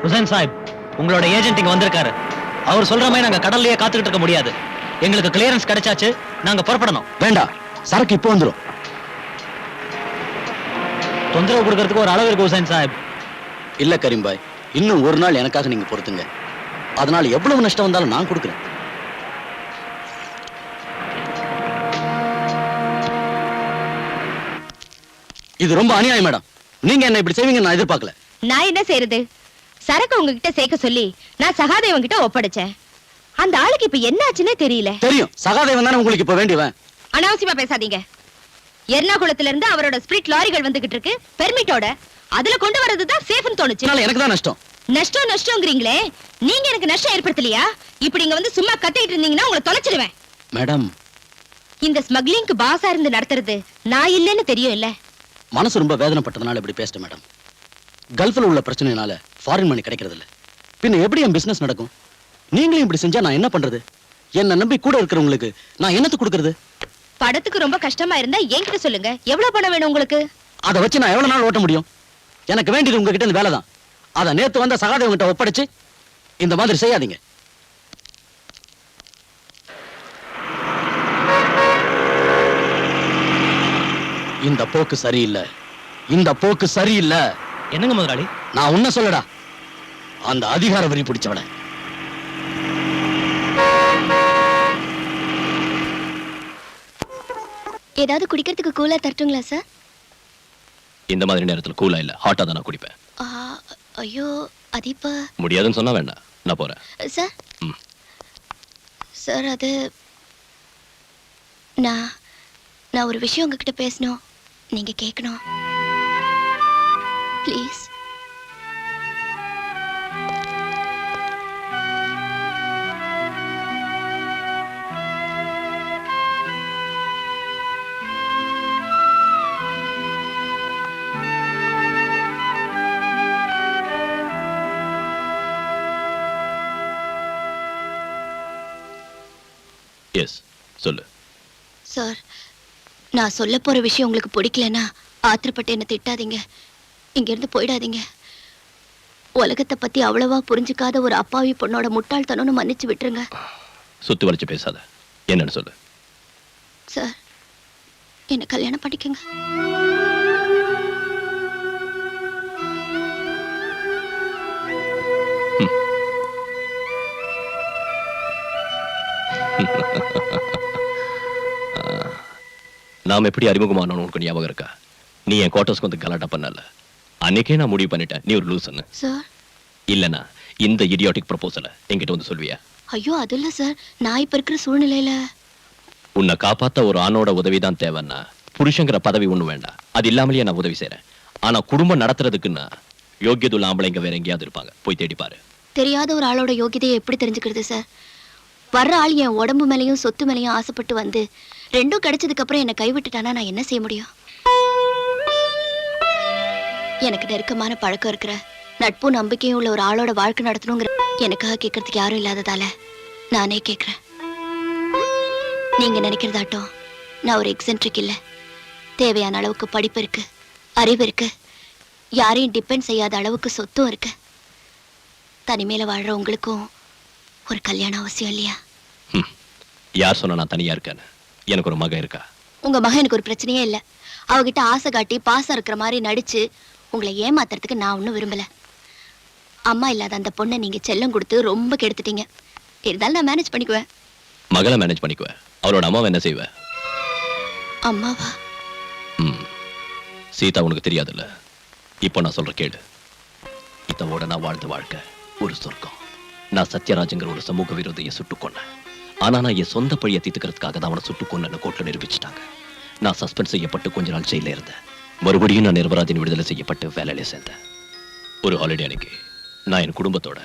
ஹுசைன் சாஹிப், உங்களோட ஏஜென்ட் இங்க வந்திருக்காரு. அவர் சொல்ற மாதிரி நாங்க கடல்லயே காத்துக்கிட்டு இருக்க முடியாது. எங்களுக்கு கிளியரன்ஸ் கிடைச்சாச்சு, நாங்க புறப்படணும். வேண்டாம், சரக்கு இப்போ வந்துரும். தொந்தரவு கொடுக்கறதுக்கு ஒரு அளவு இருக்கு ஹுசைன் சாஹிப். இல்ல கரீம்பாய், இன்னும் ஒரு நாள் எனக்காக நீங்க பொறுத்துங்க. அதனால எவ்வளவு நஷ்டம் வந்தாலும் நான் கொடுக்குறேன். இது ரொம்ப அநியாயம் மேடம். நீங்க என்ன இப்படி செய்வீங்க நான் எதிர்பார்க்கல. நான் என்ன செய்யறது? சரக்கு உங்ககிட்ட சேர்க்க சொல்லி நான் சகாதேவன் கிட்ட ஒப்படைச்சேன். அந்த ஆளுக்கு இப்ப என்ன ஆச்சுன்னே தெரியல. தெரியும், சகாதேவன் தானே உங்களுக்கு இப்ப வேண்டியவன். அனாவசியமா பேசாதீங்க. எர்ணாகுளத்துல இருந்து அவரோட ஸ்பிரிட் லாரிகள் வந்துகிட்டு இருக்கு பெர்மிட்டோட. அதுல கொண்டு வரதுதான் சேஃப்னு தோணுச்சு. எனக்கு தான் நஷ்டம். நஷ்டம்ங்கிறீங்களே, நீங்க எனக்கு நஷ்டம் ஏற்படுத்தலையா? இப்படி இங்க வந்து சும்மா கத்திட்டு இருந்தீங்கன்னா உங்களை தொலைச்சிடுவேன். மேடம், இந்த ஸ்மக்லிங்க்கு பாஸா இருந்து நடத்துறது நான் இல்லைன்னு தெரியும் இல்ல? மனசு ரொம்ப வேதனைப்பட்டதுனால இப்படி பேசிட்டேன் மேடம். கல்ஃப்ல உள்ள பிரச்சனைனால ஃபாரின் மணி கிடைக்கிறது இல்ல. பின்ன எப்படி என் பிசினஸ் நடக்கும்? நீங்களும் இப்படி செஞ்சா நான் என்ன பண்றது? என்ன நம்பி கூட இருக்கிறவங்களுக்கு நான் என்னத்து கொடுக்கறது? படத்துக்கு ரொம்ப கஷ்டமா இருந்தா என்கிட்ட சொல்லுங்க. எவ்வளவு பணம் வேணும் உங்களுக்கு? அதை வச்சு நான் எவ்வளவு நாள் ஓட்ட முடியும்? எனக்கு வேண்டியது உங்ககிட்ட இந்த வேலை தான். அதை நேத்து வந்த சகாதேவன் கிட்ட ஒப்படைச்சு இந்த மாதிரி செய்யாதீங்க. இந்த போக்கு சரியில்லை. இந்த போக்கு சரியில்லை. என்னங்க முதலாளி? நான் உன்ன சொல்லடா, அந்த அதிகார வரி பிடிச்சவன. ஏதாவது குடிக்கிறதுக்கு கூலா தரட்டுங்களா சார்? இந்த மாதிரி நேரத்துல கூலா இல்ல, ஹாட்டா தான் நான் குடிப்பேன். ஐயோ, அது இப்ப முடியாதுன்னு சொன்னா வேண்டாம், நான் போறேன். சார் சார், அது நான் ஒரு விஷயம் உங்ககிட்ட பேசணும். நீங்க கேட்கணும் ப்ளீஸ். எஸ், சொல்லு. சார், நான் சொல்ல போற விஷயம் உங்களுக்கு பிடிக்கலன்னா ஆத்திரப்பட்டு என்ன திட்டாதீங்க. இங்க இருந்து போயிடாதீங்க. உலகத்தை பத்தி அவ்வளவா புரிஞ்சுக்காத ஒரு அப்பாவி பொண்ணோட முட்டாள்தனம்னு மன்னிச்சு விட்டுருங்க. சுத்தி வளைச்சு பேசாத, என்னன்னு சொல்லு. சார், என்ன கல்யாணம் பண்ணிக்கங்க. நாம் எப்படி அறிமுகமானோம் உனக்கு ஞாபகம் இருக்கா? நீ என் குவார்டர்ஸ்க்கு வந்து கலாட்டா பண்ணல. அன்னைக்கே நான் முடிவு பண்ணிட்டேன் நீ ஒரு லூசுன்னு. சார், இல்லனா இந்த இடியாட்டிக் ப்ரொபோசலை என்கிட்ட வந்து சொல்வியா? ஐயோ, அது இல்ல சார். நான் இப்ப இருக்கிற சூழ்நிலையில உன்னை காப்பாத்த ஒரு ஆணோட உதவிதான் தேவைன்னா புருஷங்கிற பதவி ஒண்ணு வேண்டாம். அது இல்லாமலேயே நான் உதவி செய்யறேன். ஆனா குடும்பம் நடத்துறதுக்குன்னா யோகியதுள்ள ஆம்பளைங்க வேற எங்கேயாவது இருப்பாங்க, போய் தேடி பாரு. தெரியாத ஒரு ஆளோட யோகியதையை எப்படி தெரிஞ்சுக்கிறது சார்? வர்ற ஆள் என் உடம்பு மேலேயும் சொத்து மேலேயும் ஆசைப்பட்டு வந்து ரெண்டும் கிடைச்சதுக்கு அப்புறம் என்னை கைவிட்டுட்டானா நான் என்ன செய்ய முடியும்? எனக்கு நெருக்கமான பழக்கம் இருக்கிற நட்பும் நம்பிக்கையும் உள்ள ஒரு ஆளோட வாழ்க்கை நடத்தணுங்கிற எனக்காக கேட்கறதுக்கு யாரும் இல்லாததால நானே கேட்கிறேன். நீங்க நினைக்கிறதாட்டம் நான் ஒரு எக்ஸென்ட்ரிக் இல்ல. தேவையான அளவுக்கு படிப்பு இருக்கு, அறிவு இருக்கு, யாரையும் டிபெண்ட் செய்யாத அளவுக்கு சொத்தும் இருக்கு. தனிமையில வாழ்ற உங்களுக்கும் ஒரு கல்யாணம் அவசியம் இல்லையா? யார் சொன்னா நான் தனியா இருக்கேன்னு? எனக்கு ஒரு மகன் இருக்கா. உங்க மகன் எனக்கு ஒரு பிரச்சனையே இல்ல. அவகிட்ட ஆசை காட்டி பாசம் இருக்கிற மாதிரி நடிச்சு உங்களை ஏமாத்துறதுக்கு நான் ஒன்னும் விரும்பல. அம்மா இல்லாத அந்த பொண்ணை நீங்க செல்லம் கொடுத்து ரொம்ப கெடுத்துட்டீங்க. இருந்தாலும் நான் மேனேஜ் பண்ணிக்குவேன். மகளை மேனேஜ் பண்ணிக்குவேன். அவரோட அம்மாவை என்ன செய்வேன்? அம்மாவா? சீதா உனக்கு தெரியாதுல்ல. இப்போ நான் சொல்ற கேளு. இதோட நான் வாழ்ந்த வாழ்க்கை ஒரு சொர்க்கம். நான் சத்யராஜங்கிற ஒரு சமூக விரோதியை சுட்டுக் கொன்னேன். ஆனா நான் என் சொந்த பழியை தீர்த்துக்கிறதுக்காக தான் அவனை சுட்டுக் கொன்னு கோர்ட்ல நிரூபிச்சுட்டாங்க. நான் சஸ்பெண்ட் செய்யப்பட்டு கொஞ்ச நாள் ஜெயில இருந்தேன். மறுபடியும் நான் நிரபராதின் விடுதலை செய்யப்பட்டு வேலையில சேர்ந்தேன். ஒரு ஹாலிடே அன்னைக்கு நான் என் குடும்பத்தோட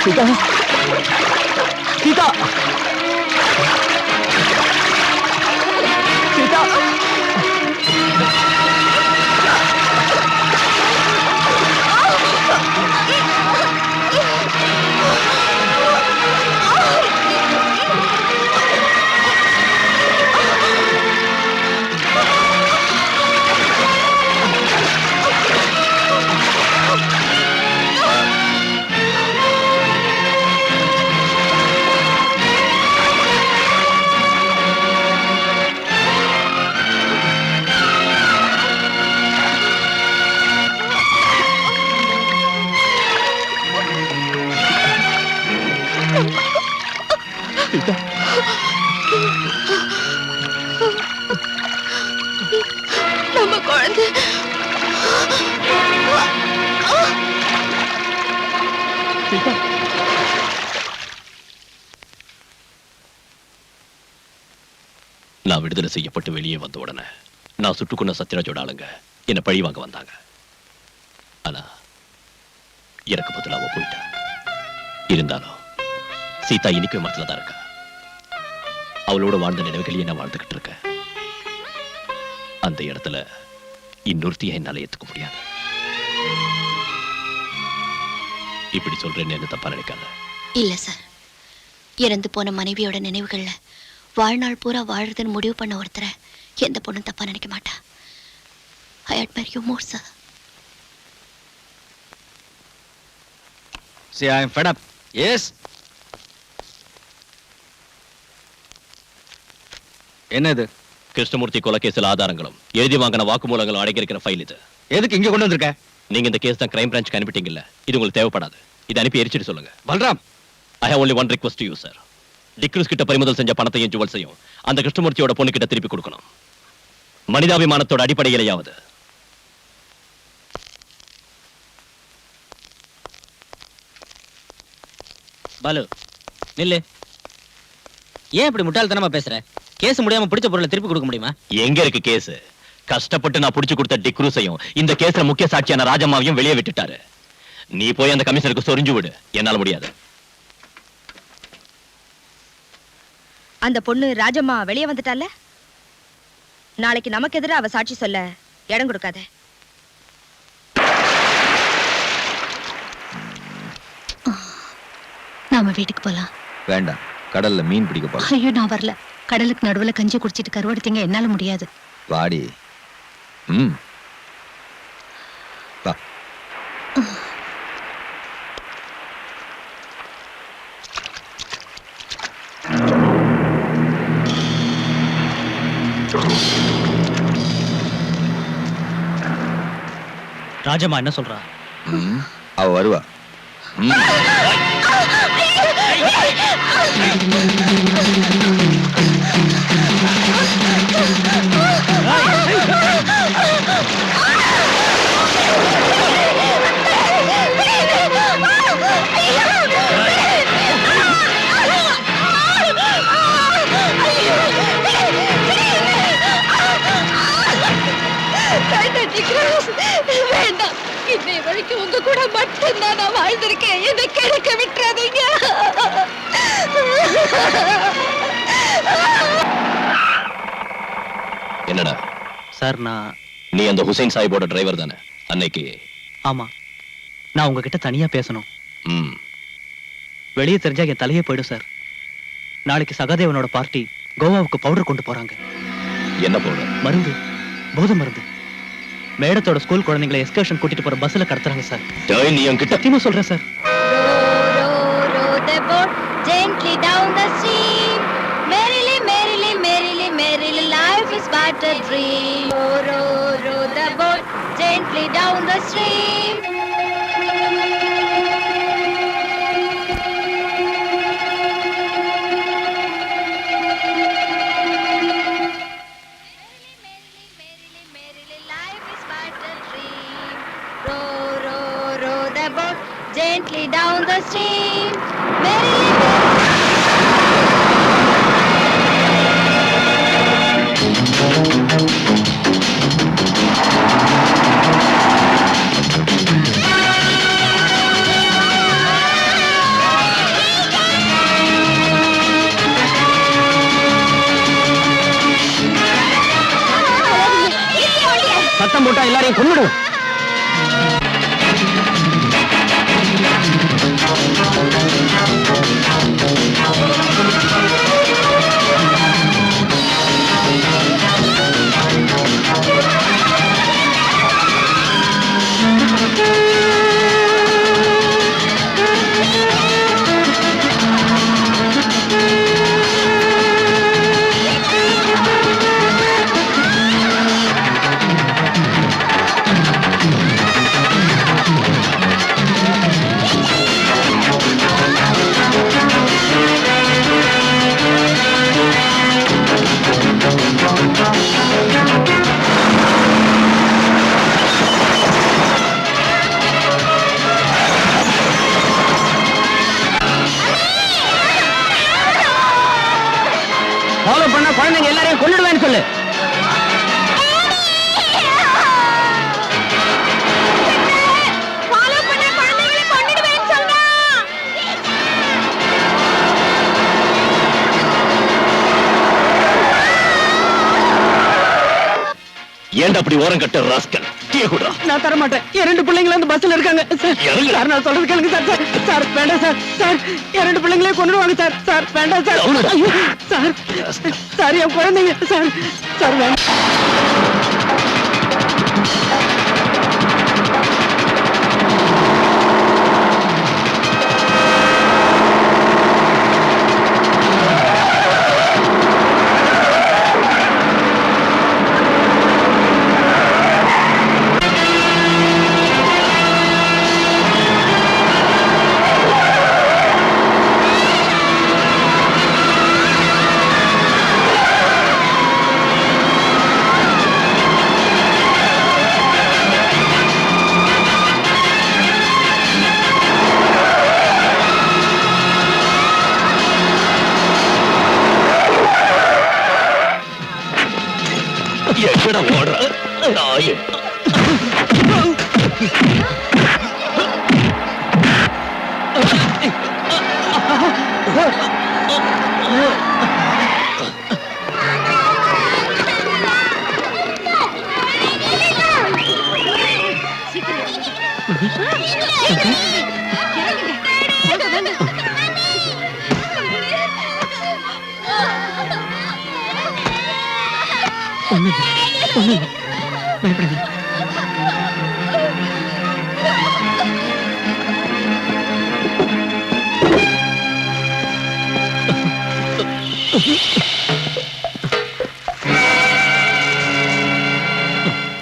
சீதா, சீதா, சீதா. நம்ம குழந்தை நான் விடுதலை செய்யப்பட்டு வெளியே வந்த உடனே நான் சுட்டுக்கொண்ட சத்யராஜோட ஆளுங்க என்ன பழி வாங்க வந்தாங்க. ஆனா எனக்கு பதிலா அவ போயிட்டா. இருந்தாலும் சீதா இன்னைக்கு மனசுல தான் இருக்கா. அவளோட வாழ்ந்த நினைவுகளையே நான் வாழ்ந்துகிட்டு இருக்கேன். அந்த இடத்துல இன்னொருத்தியை என்னால ஏத்துக்க முடியாது. இப்படி சொல்றேன்னு என்ன தப்பா நினைக்காத. இல்ல சார், இறந்து போன மனைவியோட நினைவுகள்ல வாழ்நாள் பூரா வாழ்றதுன்னு முடிவு பண்ண ஒருத்தரை எந்த பொண்ணும் தப்பா நினைக்க மாட்டா. I admire you more, sir. See, I am fed up. Yes. என்னது? கிருஷ்ணமூர்த்தி கொலை கேஸில் ஆதாரங்களும் எழுதி வாங்கின வாக்குமூலங்களும் அடங்கியிருக்கிற ஃபைல் இது. எதுக்கு இங்க கொண்டு வந்திருக்க? நீங்க இந்த கேஸ் தான் கிரைம் பிரான்ச்சுக்கு அனுப்பிட்டீங்கல்ல, இது உங்களுக்கு தேவைப்படாது. இது அனுப்பி எரிச்சிட்டு சொல்லுங்க. Balram, I have only one request to you, sir. D'Cruz கிட்ட பறிமுதல் செஞ்ச பணத்தையும் ஜுவல்ஸையும் அந்த கிருஷ்ணமூர்த்தியோட பொண்ணு கிட்ட திருப்பி கொடுக்கணும். மனிதாபிமானத்தோட அடிப்படையிலேயாவது. பாலு நில்லு. ஏன் இப்படி முட்டாள்தனமா பேசுற? கேஸ் முடியாம பிடிச்ச பொருளை திருப்பி கொடுக்க முடியுமா? எங்க இருக்கு கேஸ்? கஷ்டப்பட்டு நான் புடிச்சு கொடுத்த டிக்ரூஸையும் இந்த கேஸ்ல முக்கிய சாட்சியான ராஜம்மாவையும் வெளியே விட்டுட்டாரு. நீ போய் அந்த கமிஷனருக்கு சொரிஞ்சு விடு. என்னால முடியாது. அந்த பொண்ணு ராஜம்மா வெளியே வந்துட்டால, நாளைக்கு நமக்கு எதிராக அவ சாட்சி சொல்ல இடம் கொடுக்காத. நாம வீட்டுக்கு போலாம். வேண்டாம், கடல்ல மீன் பிடிக்க போறோம். ஐயோ நான் வரல. கடலுக்கு நடுவுல கஞ்சி குடிச்சிட்டு கருவாடுத்தீங்க, என்னால முடியாது. வாடி. வா. ராஜம்மா என்ன சொல்றா? அவ வருவா. வேண்டாம், இன்னை வரைக்கும் உங்க கூட மட்டும்தான் நான் வாழ்ந்திருக்கேன். என்னை கிடைக்க விட்டுறாதீங்க. என்னடா சார், நீ அந்த ஹுசைன் சாஹிபோட டிரைவர் தானே அன்னைக்கு? ஆமா, நான் உங்ககிட்ட தனியா பேசணும். ம். வெளியே தெரிஞ்சா என் தலையே போயிடும் சார். நாளைக்கு சகாதேவனோட பார்ட்டி கோவாவுக்கு பவுடர் கொண்டு போறாங்க. என்ன பவுடர்? மருந்து, போதை மருந்து. மேடத்தோட ஸ்கூல் குழந்தைங்களை எஸ்கர்ஷன் கூட்டிட்டு போற பஸ்ல கடத்துறாங்க சார். டேய், நீ என்கிட்ட சத்தியமா சொல்றேன் sir. Row the boat gently down the stream. Merrily, merrily, merrily, merrily, life is but a dream. Row the boat gently down the stream. Gently down the stream. Merrily, சத்தம் போட்டா எல்லாரையும் கொன்னுடுவேன். ஃபாலோ பண்ண குழந்தைங்க எல்லாரையும் கொன்னுடுவேன்னு சொல்லு. ஏன்டா அப்படி ஓரம் கட்ட ராஸ்கல்? டீ குடா. நான் தர மாட்டேன். என் ரெண்டு பிள்ளைங்களும் அந்த பஸ்ல இருக்காங்க சார். நான் சொல்றது கேளுங்க சார். சார் வேண்டாம் சார். சார் என் ரெண்டு பிள்ளைங்களே கொன்னுடுவாங்க சார். சார் வேண்டாம் சார். ஐயோ, சார் சார் என் குழந்தைங்க சார். சார் வேண்டாம். எங்கடா ஓடுற நாயே?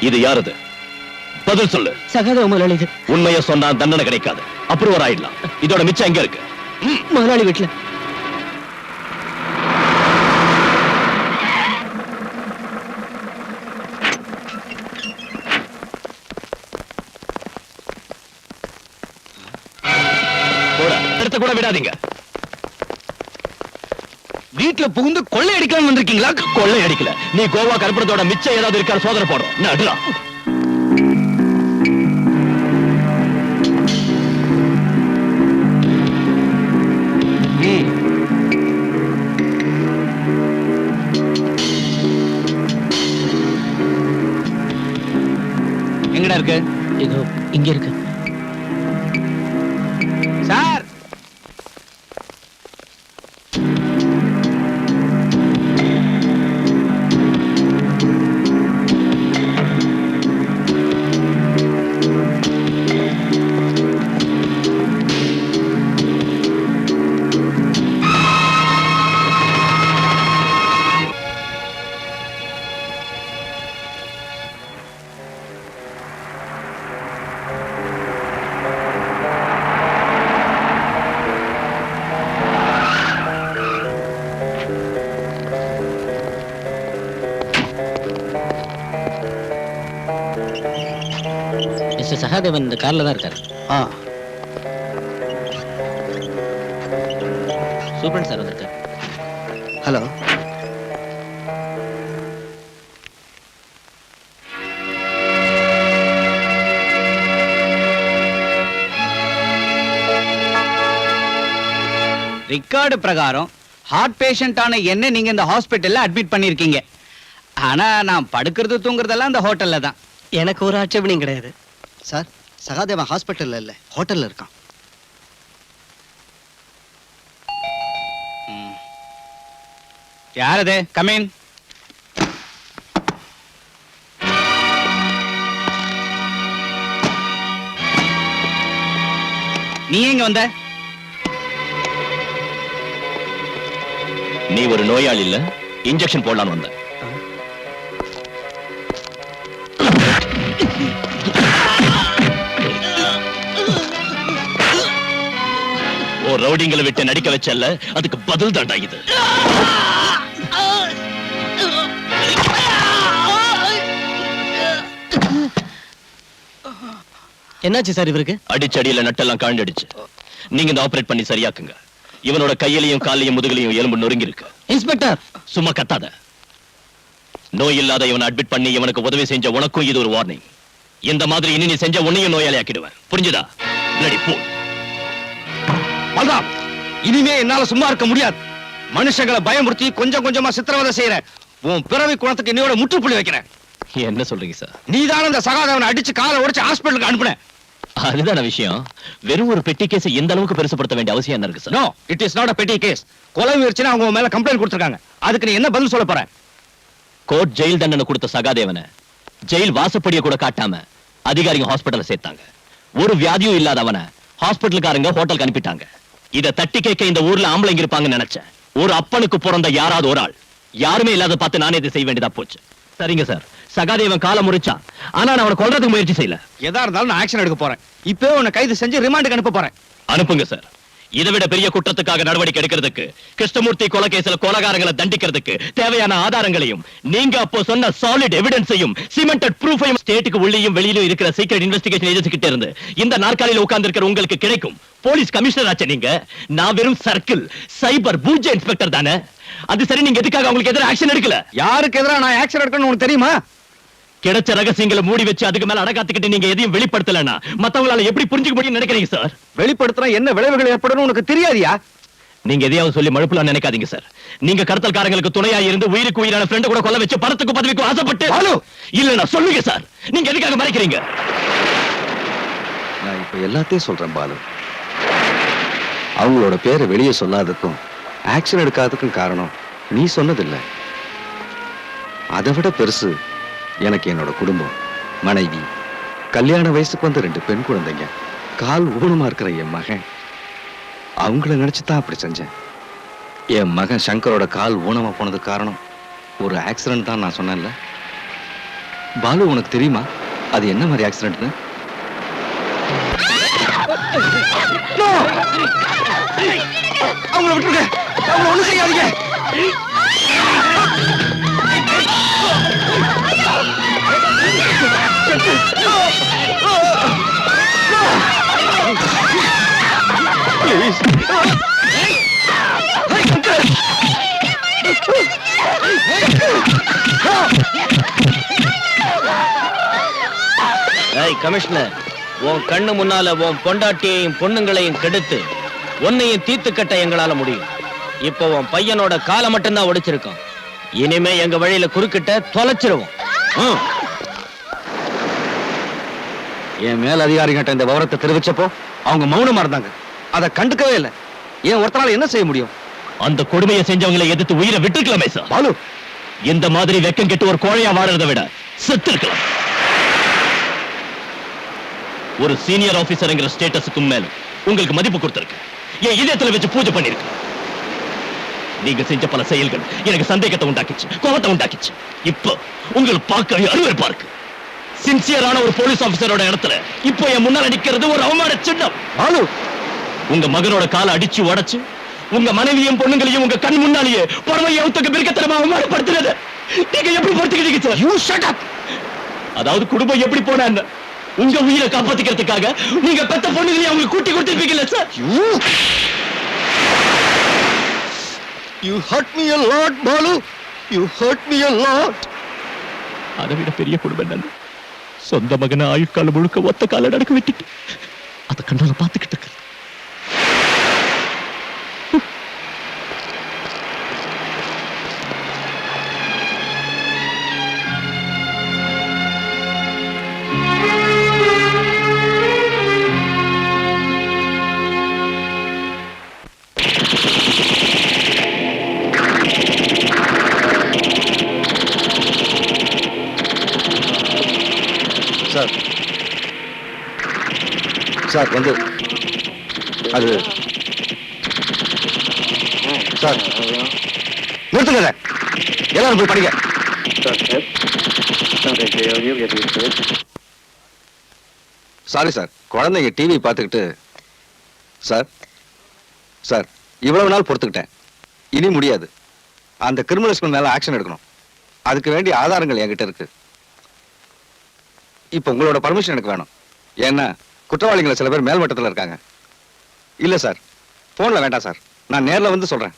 இது யாரது? பதில் சொல்லு. சகாதேவ முதலாளி இது. உண்மையை சொன்னா தண்டனை கிடைக்காது. அப்ரூவர் ஆயிடலாம். இதோட மிச்சம் எங்க இருக்கு? முதலாளி வீட்டுல. எடுத்த கூட விடாதீங்க. வீட்டுல புகுந்து கொள்ளை அடிக்கலாம் வந்திருக்கீங்களா? கொள்ளை அடிக்கல. நீ கோவா கருப்பணத்தோட மிச்சம் ஏதாவது இருக்கா சோதனை போடுறோம். நடுறா. எங்கடா இருக்கு? இதோ இங்க இருக்கு. சார், மிஸ்டர் சகாதேவன் இந்த கார்ல தான் இருக்காரு. சூப்பரன் சார் வந்திருக்காரு. ஹலோ. ரெக்கார்டு பிரகாரம் ஹார்ட் பேஷண்டான என்ன நீங்க இந்த ஹாஸ்பிட்டல்ல அட்மிட் பண்ணிருக்கீங்க. ஆனா நான் படுக்கிறது தூங்குறதெல்லாம் இந்த ஹோட்டல்ல தான். எனக்கு ஒரு ஆட்சேபனையும் கிடையாது சார், சகாதேவன் ஹாஸ்பிட்டல்ல இல்ல, ஹோட்டல்ல இருக்கான். யார் அது? Come in. நீ எங்க வந்த? நீ ஒரு நோயாளி இல்ல, இன்ஜெக்ஷன் போடலான்னு வந்த. ஓ ரவுடிங்களை விட்டு நடிக்க வச்சல்ல, அதுக்கு பதில் தாண்டா இது. என்னாச்சு சார் இவருக்கு? அடிச்சடியில நட்டெல்லாம் காண்டடிச்சு. நீங்க இந்த ஆபரேட் பண்ணி சரியாக்குங்க. இவனோட கையிலையும் காலையும் முதுகலையும் எலும்பு நொறுங்கி இருக்கு. இன்ஸ்பெக்டர், சும்மா கத்தாத. நோய் இல்லாத இவனை அட்மிட் பண்ணி இவனுக்கு உதவி செஞ்ச உனக்கும் இது ஒரு வார்னிங். இந்த மாதிரி இனி நீ செஞ்ச உன்னையும் நோயாளி ஆக்கிடுவேன். புரிஞ்சுதா? Bloody pool. பல்ராம், இனிமே என்னால சும்மா இருக்க முடியாது. மனுஷங்களை பயமுறுத்தி கொஞ்சம் கொஞ்சமா சித்திரவதை செய்யற உன் பிறவி குணத்துக்கு இன்னையோட முற்றுப்புள்ளி வைக்கிறேன். என்ன சொல்றீங்க சார்? நீதான இந்த சகாதேவனை அடிச்சு காலை உடைச்சு ஹாஸ்பிட்டலுக்கு அனுப்புன. அதுதான விஷயம். வெறும் ஒரு பெட்டி கேஸ் எந்த அளவுக்கு பெருசுப்படுத்த வேண்டிய அவசியம் என்ன இருக்கு sir? No, it is not a petty case. கொலை முயற்சினா அவங்க உன் மேல கம்ப்ளைண்ட் கொடுத்திருக்காங்க. அதுக்கு நீ என்ன பதில் சொல்ல போற? கோர்ட் ஜெயில் தண்டனை கொடுத்த சகாதேவனை ஜெயில் வாசப்படியை கூட காட்டாம அதிகாரிங்க ஹாஸ்பிட்டல்ல சேர்த்தாங்க. ஒரு வியாதியும் இல்லாதவனை ஹாஸ்பிட்டலுக்காரங்க ஹோட்டலுக்கு அனுப்பிட்டாங்க. இத தட்டி கேட்க இந்த ஊர்ல ஆம்பளைங்க இருப்பாங்கன்னு நினைச்சேன். ஒரு அப்பனுக்கு பிறந்த யாராவது ஒரு ஆள், யாருமே இல்லாத பார்த்து நானே இதை செய்ய வேண்டியதா போச்சு. சரிங்க சார், சகாதேவன் காலை முறிச்சான். ஆனா நான் அவனை கொல்றதுக்கு முயற்சி செய்யல. எதா இருந்தாலும் நான் ஆக்ஷன் எடுக்க போறேன். இப்பவே உன்னை கைது செஞ்சு ரிமாண்டுக்கு அனுப்ப போறேன். அனுப்புங்க சார். இதை விட பெரிய குற்றத்துக்காக நடவடிக்கை எடுக்கிறதுக்கு, கிருஷ்ணமூர்த்தி கொலை கேஸ்ல கொலைகாரங்களை தண்டிக்கிறதுக்கு தேவையான ஆதாரங்களையும் நீங்க அப்போ சொன்ன சாலிட் எவிடன்ஸையும் சிமெண்டட் ப்ரூஃபையும் ஸ்டேட்டுக்கு உள்ளேயும் வெளியிலும் இருக்கிற சீக்ரெட் இன்வெஸ்டிகேஷன் ஏஜென்சி கிட்ட இருந்து இந்த நாற்காலியில் உட்கார்ந்து இருக்கிற உங்களுக்கு கிடைக்கும். போலீஸ் கமிஷனர் ஆச்சு நீங்க, நான் வெறும் சர்க்கிள் சைபர் பூஜ்ஜ இன்ஸ்பெக்டர் தானே. அது சரி, நீங்க எதுக்காக உங்களுக்கு எதிராக ஆக்ஷன் எடுக்கல? யாருக்கு எதிராக நான் ஆக்ஷன் எடுக்கணும்னு உனக்கு தெரியுமா? கிடைச்ச ரகசியங்களை மூடி வச்சு அதுக்கு மேல அடக்காத்துக்கிட்டு நீங்க எதையும் வெளிப்படுத்தலனா மத்தவங்களால எப்படி புரிஞ்சுக்க முடியும் நினைக்கிறீங்க சார்? வெளிப்படுத்தினா என்ன விளைவுகள் ஏற்படும் உனக்கு தெரியாதியா? நீங்க எதையாவது சொல்லி மழுப்பலாம் நினைக்காதீங்க சார். நீங்க கடத்தல்காரங்களுக்கு துணையா இருந்து உயிருக்கு உயிரான ஃப்ரெண்ட் கூட கொல்ல வச்சு பணத்துக்கு பதவிக்கு ஆசைப்பட்டு இல்லனா சொல்லுங்க சார், நீங்க எதுக்காக மறைக்கிறீங்க? நான் இப்ப எல்லாத்தையும் சொல்றேன் பாலு. அவங்களோட பேரை வெளியே சொல்லாததுக்கும் ஆக்ஷன் எடுக்காததுக்கும் காரணம் நீ சொன்னதில்லை. அதை விட பெருசு எனக்கு என்னோட குடும்பம், மனைவி, கல்யாண வயசுக்கு வந்த 2 பெண் குழந்தைங்க, கால் ஊனமா இருக்கிற என் மகன். அவங்கள நினைச்சுதான் அப்படி செஞ்சேன். என் மகன் சங்கரோட கால் ஊனமா போனதுக்கு காரணம் ஒரு ஆக்சிடென்ட் தான் நான் சொன்னேன்ல. பாலு, உனக்கு தெரியுமா அது என்ன மாதிரி ஆக்சிடென்ட்னு? அவங்கள விட்டுருங்க, அவங்கள ஒண்ணும் செய்யாதீங்க. கமிஷனர், உன் கண்ணு முன்னால உன் பொண்டாட்டியையும் பொண்ணுங்களையும் கெடுத்து உன்னையும் தீர்த்து கட்ட எங்களால முடியும். இப்போ உன் பையனோட காலை மட்டும்தான் ஒடிச்சிருக்கோம். இனிமே எங்க வழியில குறுக்கிட்ட தொலைச்சிருவோம். என் மேல் அதிகாரிகிட்ட இந்த விவரத்தை தெரிவிச்சப்போ அவங்க மௌனமா இருந்தாங்க. அதை கண்டுக்கவே இல்லை. ஏன் ஒருத்தனால என்ன செய்ய முடியும்? அந்த கொடுமையை செஞ்சவங்களை எதிர்த்து உயிரை விட்டுருக்கலாமே சார். பாலு, இந்த மாதிரி வெக்கம் கெட்டு ஒரு கோழையா வாழறதை விட செத்து இருக்கலாம். ஒரு சீனியர் ஆபீசர்ங்கிற ஸ்டேட்டஸுக்கு மேல உங்களுக்கு மதிப்பு கொடுத்திருக்கு. என் இதயத்துல வச்சு பூஜை பண்ணிருக்கு. நீங்க செஞ்ச பல செயல்கள் எனக்கு சந்தேகத்தை உண்டாக்கிச்சு, கோபத்தை உண்டாக்கிச்சு. இப்போ உங்களுக்கு பார்க்கவே அருவருப்பா இருக்கு. சின்சியரான ஒரு போலீஸ் ஆபீசரோட இடத்துல இப்போ என் முன்னால நிக்கிறது ஒரு அவமான சின்னம். பாலு, உங்க மகனோட காலை அடிச்சு உடைச்சு உங்க மனைவியும் பொண்ணுங்களையும் உங்க கண் முன்னாலேயே பொறுமையை ஒத்துக்க மிருகத்தனமா அவமானப்படுத்துறது நீங்க எப்படி பொறுத்துக்கிட்டீங்க சார்? You shut up. அதாவது குடும்பம் எப்படி போனா உங்க உயிரை காப்பாத்திக்கிறதுக்காக நீங்க பெத்த பொண்ணுகளையும் அவங்க கூட்டி கொடுத்திருப்பீங்கல்ல sir? You hurt me a lot, Balu. You hurt me a lot. அதை விட பெரிய குடும்பம் என்ன? சொந்த மகனை ஆயுட்காலம் முழுக்க ஒத்த கால நடக்க விட்டுட்டு அதை கண்ணால பாத்துக்கிட்டு இருக்க. சார், சார் வந்து அது சார் நிறுத்துங்க. எல்லாரும் போய் படிங்க. சாரி சார், குழந்தைங்க டிவி பார்த்துக்கிட்டு. சார் சார், இவ்வளவு நாள் பொறுத்துக்கிட்டேன். இனி முடியாது. அந்த கிரிமினல்ஸ்க்கு மேல ஆக்ஷன் எடுக்கணும். அதுக்கு வேண்டிய ஆதாரங்கள் என்கிட்ட இருக்கு. இப்ப உங்களோட பர்மிஷன் எனக்கு வேணும். ஏன்னா குற்றவாளிகளை சில பேர் மேல்மட்டத்தில் இருக்காங்க. இல்ல சார், போன்ல வேண்டாம் சார், நான் நேர்ல வந்து சொல்றேன்.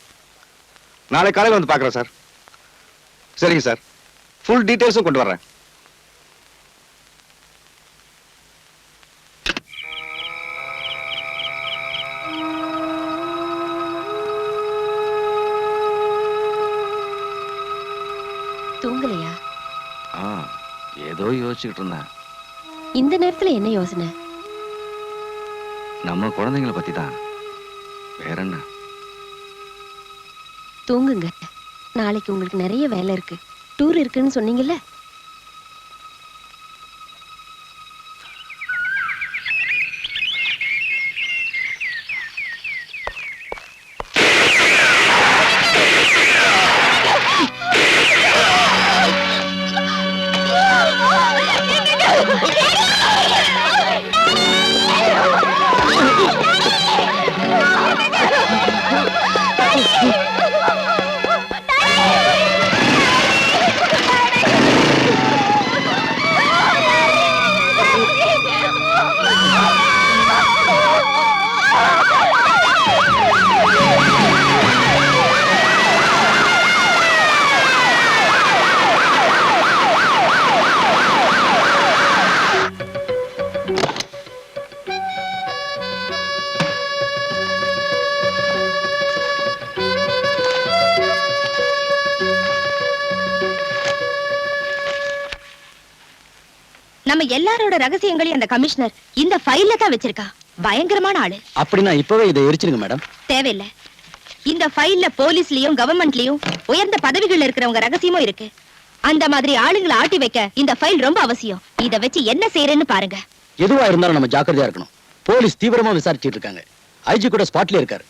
நாளை காலையில் வந்து பார்க்குறேன் சார். சரிங்க சார், ஃபுல் டீட்டெயில்ஸும் கொண்டு வர்றேன். தூங்கலையா? ஏதோ யோசிச்சுக்கிட்டு இருந்தேன். இந்த நேரத்துல என்ன யோசனை? நம்ம குழந்தைங்களை பத்தி தான். வேற என்ன? தூங்குங்க. நாளைக்கு உங்களுக்கு நிறைய வேலை இருக்கு. டூர் இருக்குன்னு சொன்னீங்கல்ல? நம்ம எல்லாரோட ரகசியங்களையும் அந்த கமிஷனர் இந்த ஃபைல்ல தான் வச்சிருக்கா. பயங்கரமான ஆளு. அப்படின்னா இப்பவே இதை எரிச்சிருங்க மேடம். தேவையில்லை. இந்த ஃபைல்ல போலீஸ்லயும் கவர்மெண்ட்லயும் உயர்ந்த பதவிகள் இருக்கிறவங்க ரகசியமும் இருக்கு. அந்த மாதிரி ஆளுங்களை ஆட்டி வைக்க இந்த ஃபைல் ரொம்ப அவசியம். இத வச்சு என்ன செய்யறேன்னு பாருங்க. எதுவா இருந்தாலும் நம்ம ஜாக்கிரதையா இருக்கணும். போலீஸ் தீவிரமா விசாரிச்சிட்டு இருக்காங்க. ஐஜி கூட ஸ்பாட்ல இருக்காரு.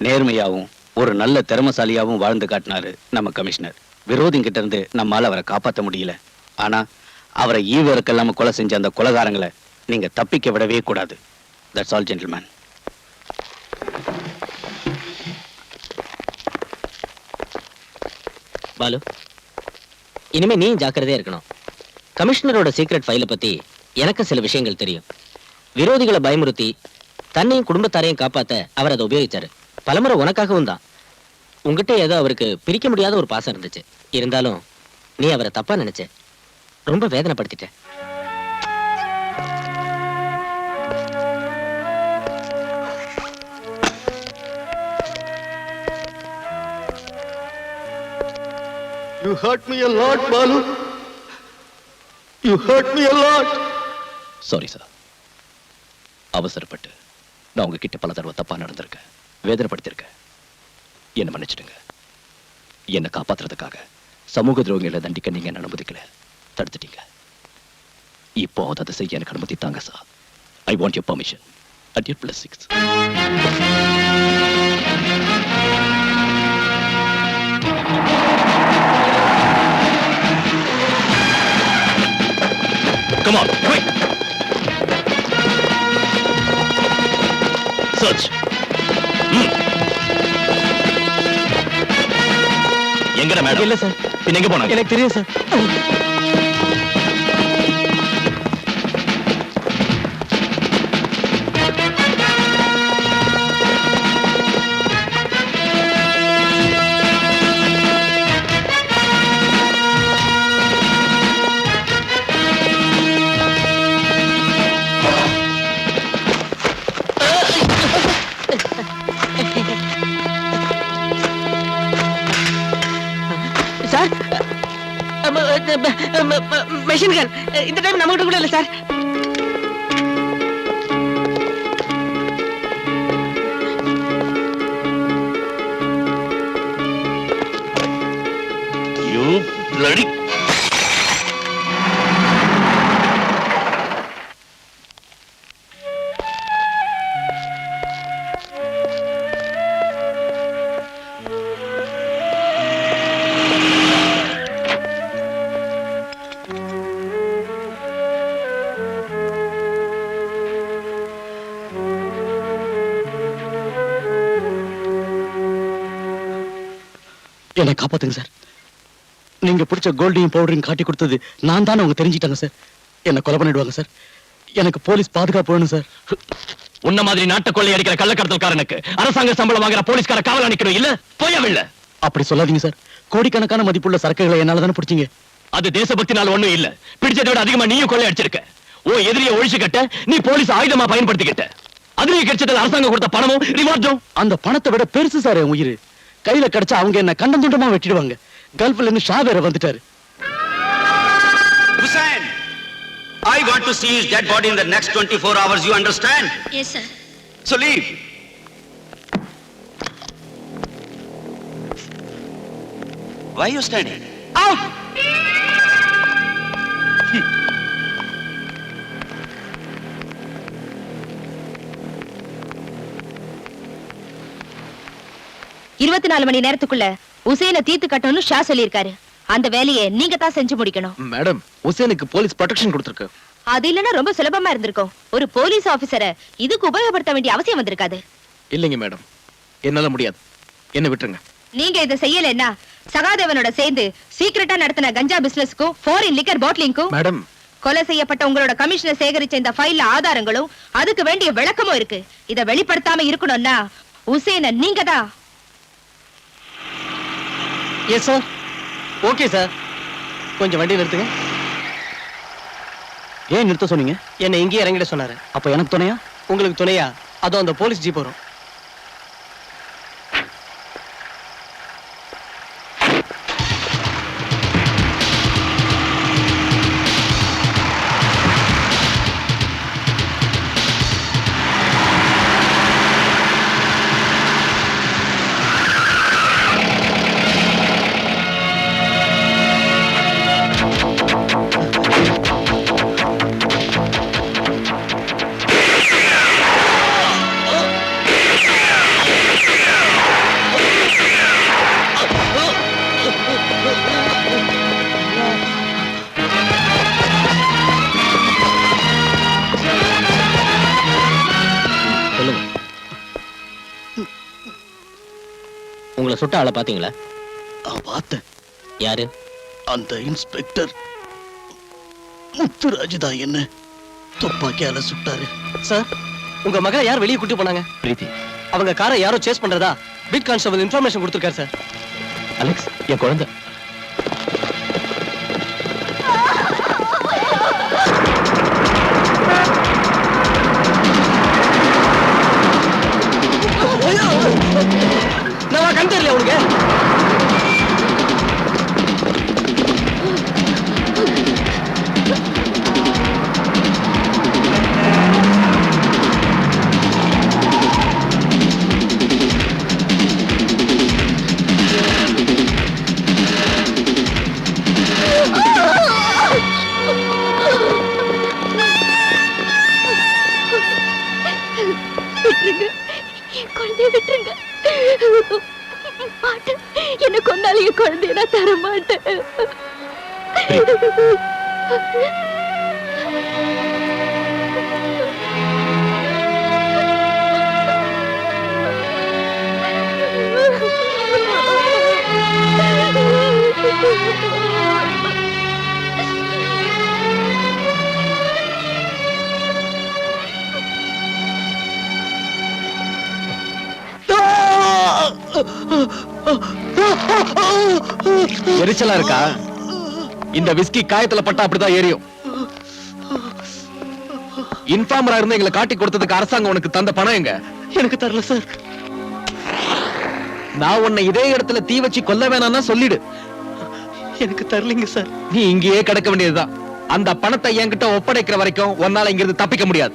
நேர்மையாவும் ஒரு நல்ல திறமசாலியாவும் வாழ்ந்து காட்டினாரு நம்ம கமிஷனர். விரோதிங்கிட்ட இருந்து நம்மால அவரை காப்பாற்ற முடியல. ஆனா அவரை ஈவிரக்கெல்லாம கொலை செஞ்ச அந்த கொலைகாரங்களை நீங்க தப்பிக்க விடவே கூடாது. That's all gentleman. பாலு, இனிமே நீ ஜாக்கிரதையா இருக்கணும். கமிஷனரோட சீக்ரெட் ஃபைலை பத்தி எனக்கு சில விஷயங்கள் தெரியும். விரோதிகளை பயமுறுத்தி தன்னையும் குடும்பத்தாரையும் காப்பாத்த அவர் அதை உபயோகிச்சாரு. பலமுறை உனக்காகவும் தான். உங்ககிட்ட ஏதோ அவருக்கு பிரிக்க முடியாத ஒரு பாசம் இருந்துச்சு. இருந்தாலும் நீ அவரை தப்பா நினைச்ச. ரொம்ப வேதனைப்படுத்திட்ட. You hurt me a lot, Balu. You hurt me a lot. Sorry sir. அவசரப்பட்டு நான் உங்ககிட்ட பல தடவை தப்பா நடந்திருக்கேன், வேதனைப்படுத்திருக்கேன். என்ன மன்னிச்சிடுங்க. என்னை காப்பாத்துறதுக்காக சமூக துரோகிகளை தண்டிக்க நீங்க என்ன அனுமதிக்கல, தடுத்துட்டீங்க. இப்போ அதை செய்ய எனக்கு அனுமதி தாங்க sir. I want your permission at your blessings. Come on, quick! Search. எங்கடா மேடம்? இல்ல சார். பின்ன எங்க போனாங்க? எனக்கு தெரியும் சார். மெஷின் கன் இந்த டைம் நம்ம கிட்ட கூட இல்ல சார். You bloody... என்னை காப்பாத்துங்க சார். நீங்க பிடிச்ச கோல்டையும் பவுடரையும் காட்டி கொடுத்தது நான் தானே அவங்க தெரிஞ்சிட்டாங்க சார். என்ன கொலை பண்ணிடுவாங்க சார். எனக்கு போலீஸ் பாதுகாப்பு வேணும் சார். உன்ன மாதிரி நாட்டை கொள்ளை அடிக்கிற கள்ளக்கடத்தல்காரனுக்கு அரசாங்க சம்பளம் வாங்குற போலீஸ்கார காவல் அணிக்கணும் இல்ல? போயவில்ல. அப்படி சொல்லாதீங்க சார். கோடிக்கணக்கான மதிப்புள்ள சரக்குகளை என்னால தானே பிடிச்சீங்க. அது தேசபக்தினால ஒண்ணும் இல்ல. பிடிச்சதை விட அதிகமா நீயும் கொள்ளை அடிச்சிருக்க. ஓ எதிரியை ஒழிச்சு கட்ட நீ போலீஸ் ஆயுதமா பயன்படுத்திக்கிட்ட. அதுலயே கிடைச்சது அரசாங்கம் கொடுத்த பணமும் ரிவார்டும். அந்த பணத்தை விட பெருசு சார் என் உயிர். கையில கிடைச்சா அவங்க என்ன கண்டம் துண்டமா வெட்டிடுவாங்க. கல்ஃப்ல இருந்து ஷா வேற வந்துட்டாரு. Hussain, I want to see his dead body in the next 24 hours. You understand? Yes, sir. So leave. Why are you standing? Out! இருபத்தி 4 மணி நேரத்துக்குள்ள உசேனை தீர்த்து கட்டணும்னு ஷா சொல்லியிருக்காரு. அந்த வேலையை நீங்க தான் செஞ்சு முடிக்கணும். மேடம், உசேனுக்கு போலீஸ் ப்ரொடெக்ஷன் கொடுத்திருக்கு. அது இல்லைன்னா ரொம்ப சுலபமா இருந்திருக்கும். ஒரு போலீஸ் ஆபீசரை இதுக்கு உபயோகப்படுத்த வேண்டிய அவசியம் வந்திருக்காது. இல்லைங்க மேடம், என்னால முடியாது. என்ன விட்டுருங்க. நீங்க இதை செய்யலைன்னா சகாதேவனோட சேர்ந்து சீக்கிரட்டா நடத்தின கஞ்சா பிசினஸ்க்கும் ஃபாரின் லிக்கர் பாட்டிலிங்க்கும் மேடம், கொலை செய்யப்பட்ட உங்களோட கமிஷனர் சேகரிச்ச இந்த ஃபைல்ல ஆதாரங்களும் அதுக்கு வேண்டிய விளக்கமும் இருக்கு. இதை வெளிப்படுத்தாம இருக்கணும்னா உசேனை நீங்க தான். Yes sir. Okay sir. கொஞ்சம் வண்டி நிறுத்துங்க. ஏன் நிறுத்த சொன்னீங்க? என்ன இங்கேயே இறங்கிட சொன்னாரு. அப்ப எனக்கு துணையா? உங்களுக்கு துணையா? அதோ அந்த போலீஸ் ஜீப் வரும். சுட்ட ஆளை பாத்தீங்களா? பார்த்தேன். யாரு? அந்த இன்ஸ்பெக்டர் முத்துராஜ் தான் என்ன துப்பாக்கியால சுட்டாரு. சார், உங்க மகளை யார் வெளியே கூட்டி போனாங்க? பிரீத்தி. அவங்க காரை யாரோ சேஸ் பண்றதா பீட் கான்ஸ்டபிள் இன்ஃபர்மேஷன் கொடுத்திருக்காரு சார். அலெக்ஸ், என் குழந்தை. நான் கண்டு தெரியல உனக்கு. விட்டுருங்க, என் குழந்தைய விட்டுருங்க. மாட்டேன், என்ன கொண்டாலும் என் குழந்தைய நான் தர மாட்டேன். எரிச்சலா இருக்கா? இந்த விஸ்கி காயத்துல பட்டா அப்படிதான் எரியும். இன்ஃபார்மரா இருந்து எங்களை காட்டி கொடுத்ததுக்கு அரசாங்கம் உனக்கு தந்த பணம் எங்க? எனக்கு தரல சார். நான் உன்னை இதே இடத்துல தீ வச்சு கொல்ல வேணாம்னா சொல்லிடு. எனக்கு தரலைங்க சார். நீ இங்கேயே கிடக்க வேண்டியதுதான். அந்த பணத்தை என்கிட்ட ஒப்படைக்கிற வரைக்கும் உன்னால இங்கிருந்து தப்பிக்க முடியாது.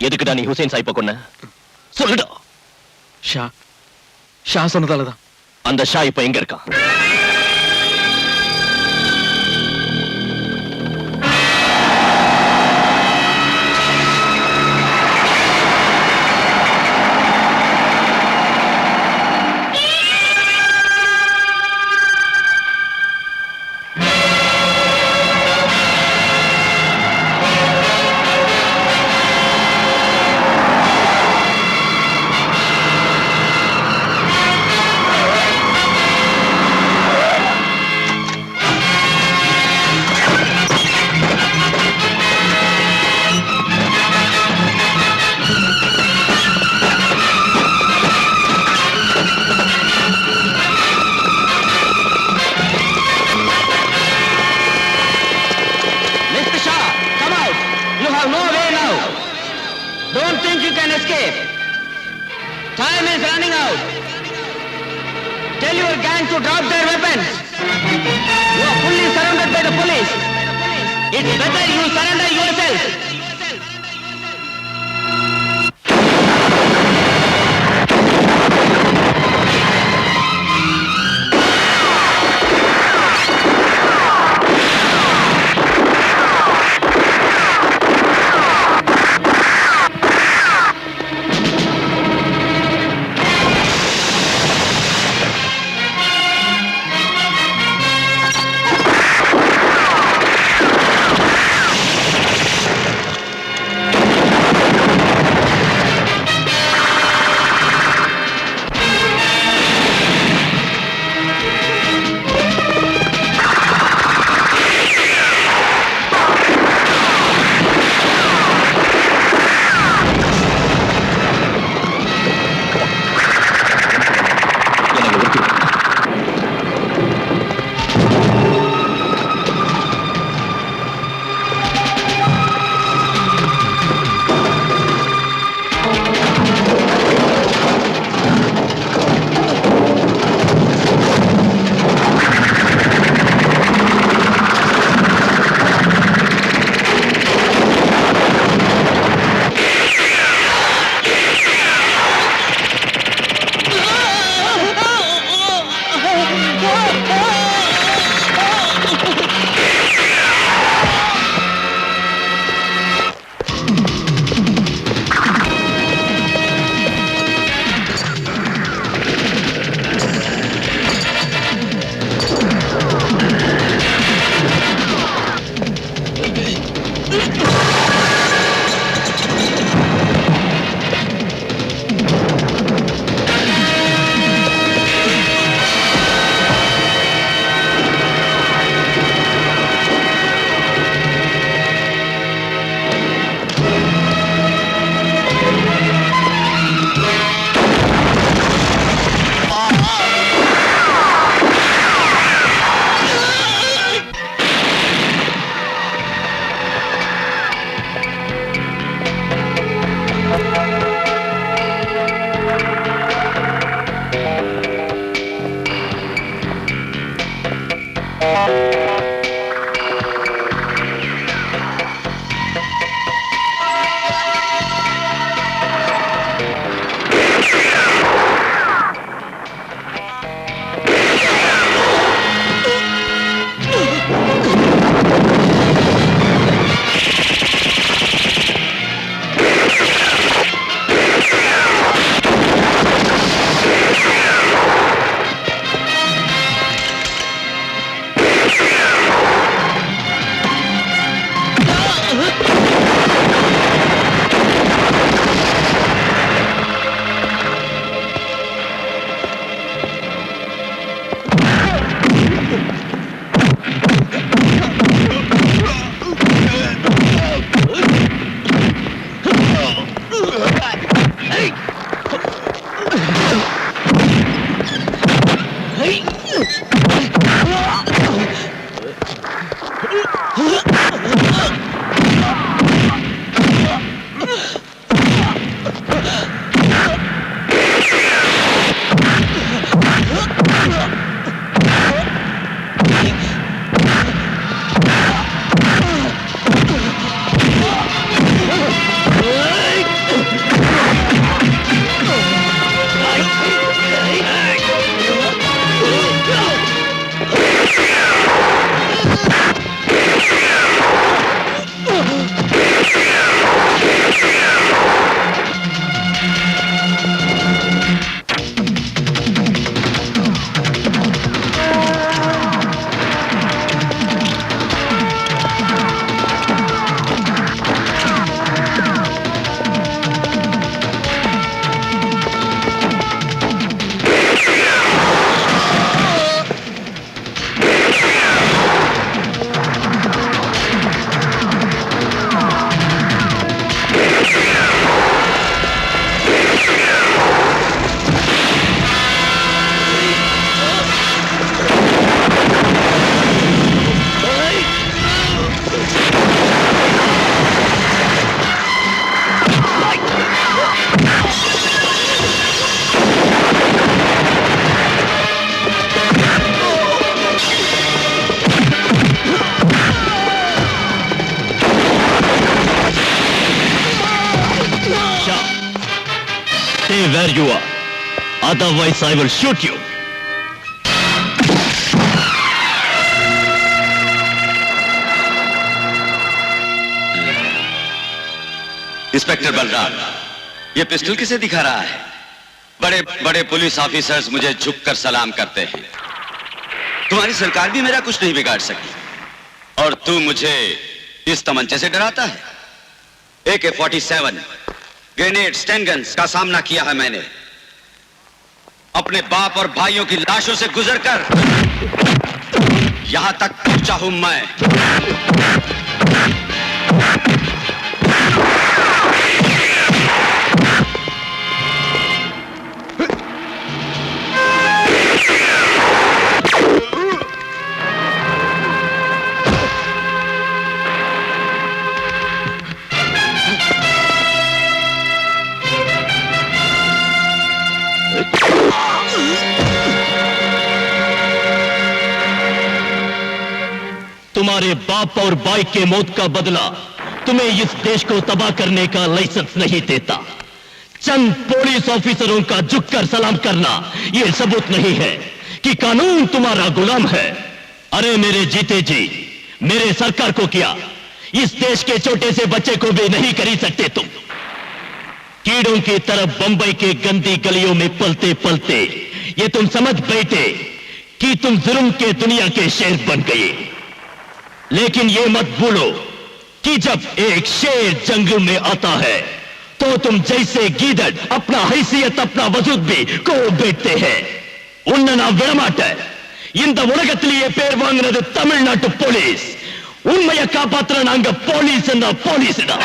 எதுக்குடா நீ ஹுசைன் சாயிப்ப கொன்ன? சொல்லுடா. ஷா சொன்னதாலதான். அந்த ஷா இப்ப எங்க இருக்கான்? Time is running out. Tell your gang to drop their weapons. You are fully surrounded by the police. It's better you surrender yourself. where you are. Otherwise, I will shoot you. Inspector Balram, ये pistol किसे दिखा रहा है? बड़े बड़े police officers मुझे झुककर सलाम करते हैं। तुम्हारी सरकार भी मेरा कुछ नहीं बिगाड़ सकी और तू मुझे इस तमंचे से डराता है? AK-47 ग्रेनेड, स्टैन गन्स का सामना किया है मैंने। अपने बाप और भाइयों की लाशों से गुजरकर यहां तक पहुंचा हूं मैं। तुम्हारे बाप और भाई के मौत का बदला तुम्हें इस देश को तबाह करने का लाइसेंस नहीं देता। चंद पुलिस ऑफिसरों का झुककर सलाम करना यह सबूत नहीं है कि कानून तुम्हारा गुलाम है। अरे मेरे जीते जी, मेरे सरकार को किया, इस देश के छोटे से बच्चे को भी नहीं खरीद सकते तुम। कीड़ों की तरफ बंबई के गंदी गलियों में पलते पलते ये तुम समझ बैठे कि तुम जुर्म के दुनिया के शेर बन गए। लेकिन ये मत भूलो कि जब एक शेर जंगल में आता है तो तुम जैसे गीदड़ अपना हैसियत, अपना वजूद भी को बैठते हैं। उन्ना நான் விடமாட்டேன்। இந்த உலகத்திலேயே பேர் வாங்குனது தமிழ்நாட்டு போலீஸ்। உண்மையை காப்பாத்துற நாங்க போலீஸ்னா போலீஸ்டா।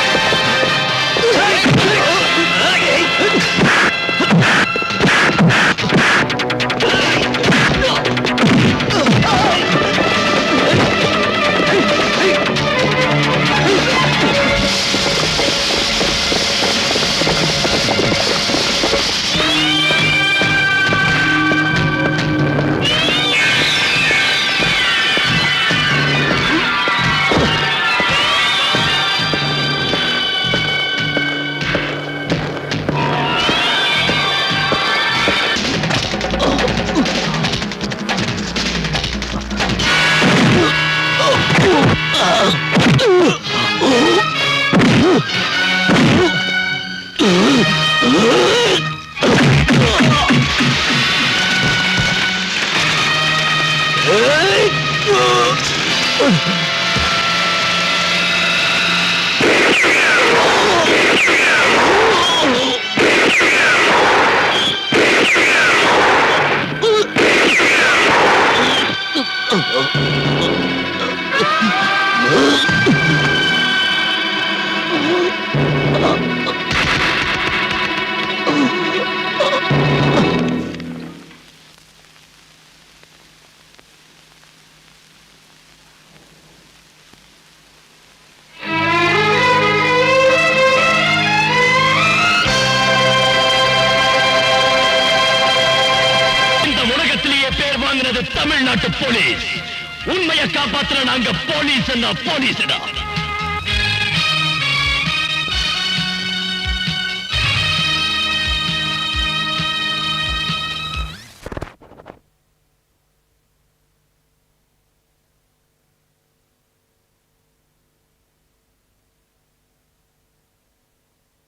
தமிழ்நாட்டு போலீஸ் உண்மையை காப்பாத்துற நாங்க போலீஸ்னா போலீஸ்டா।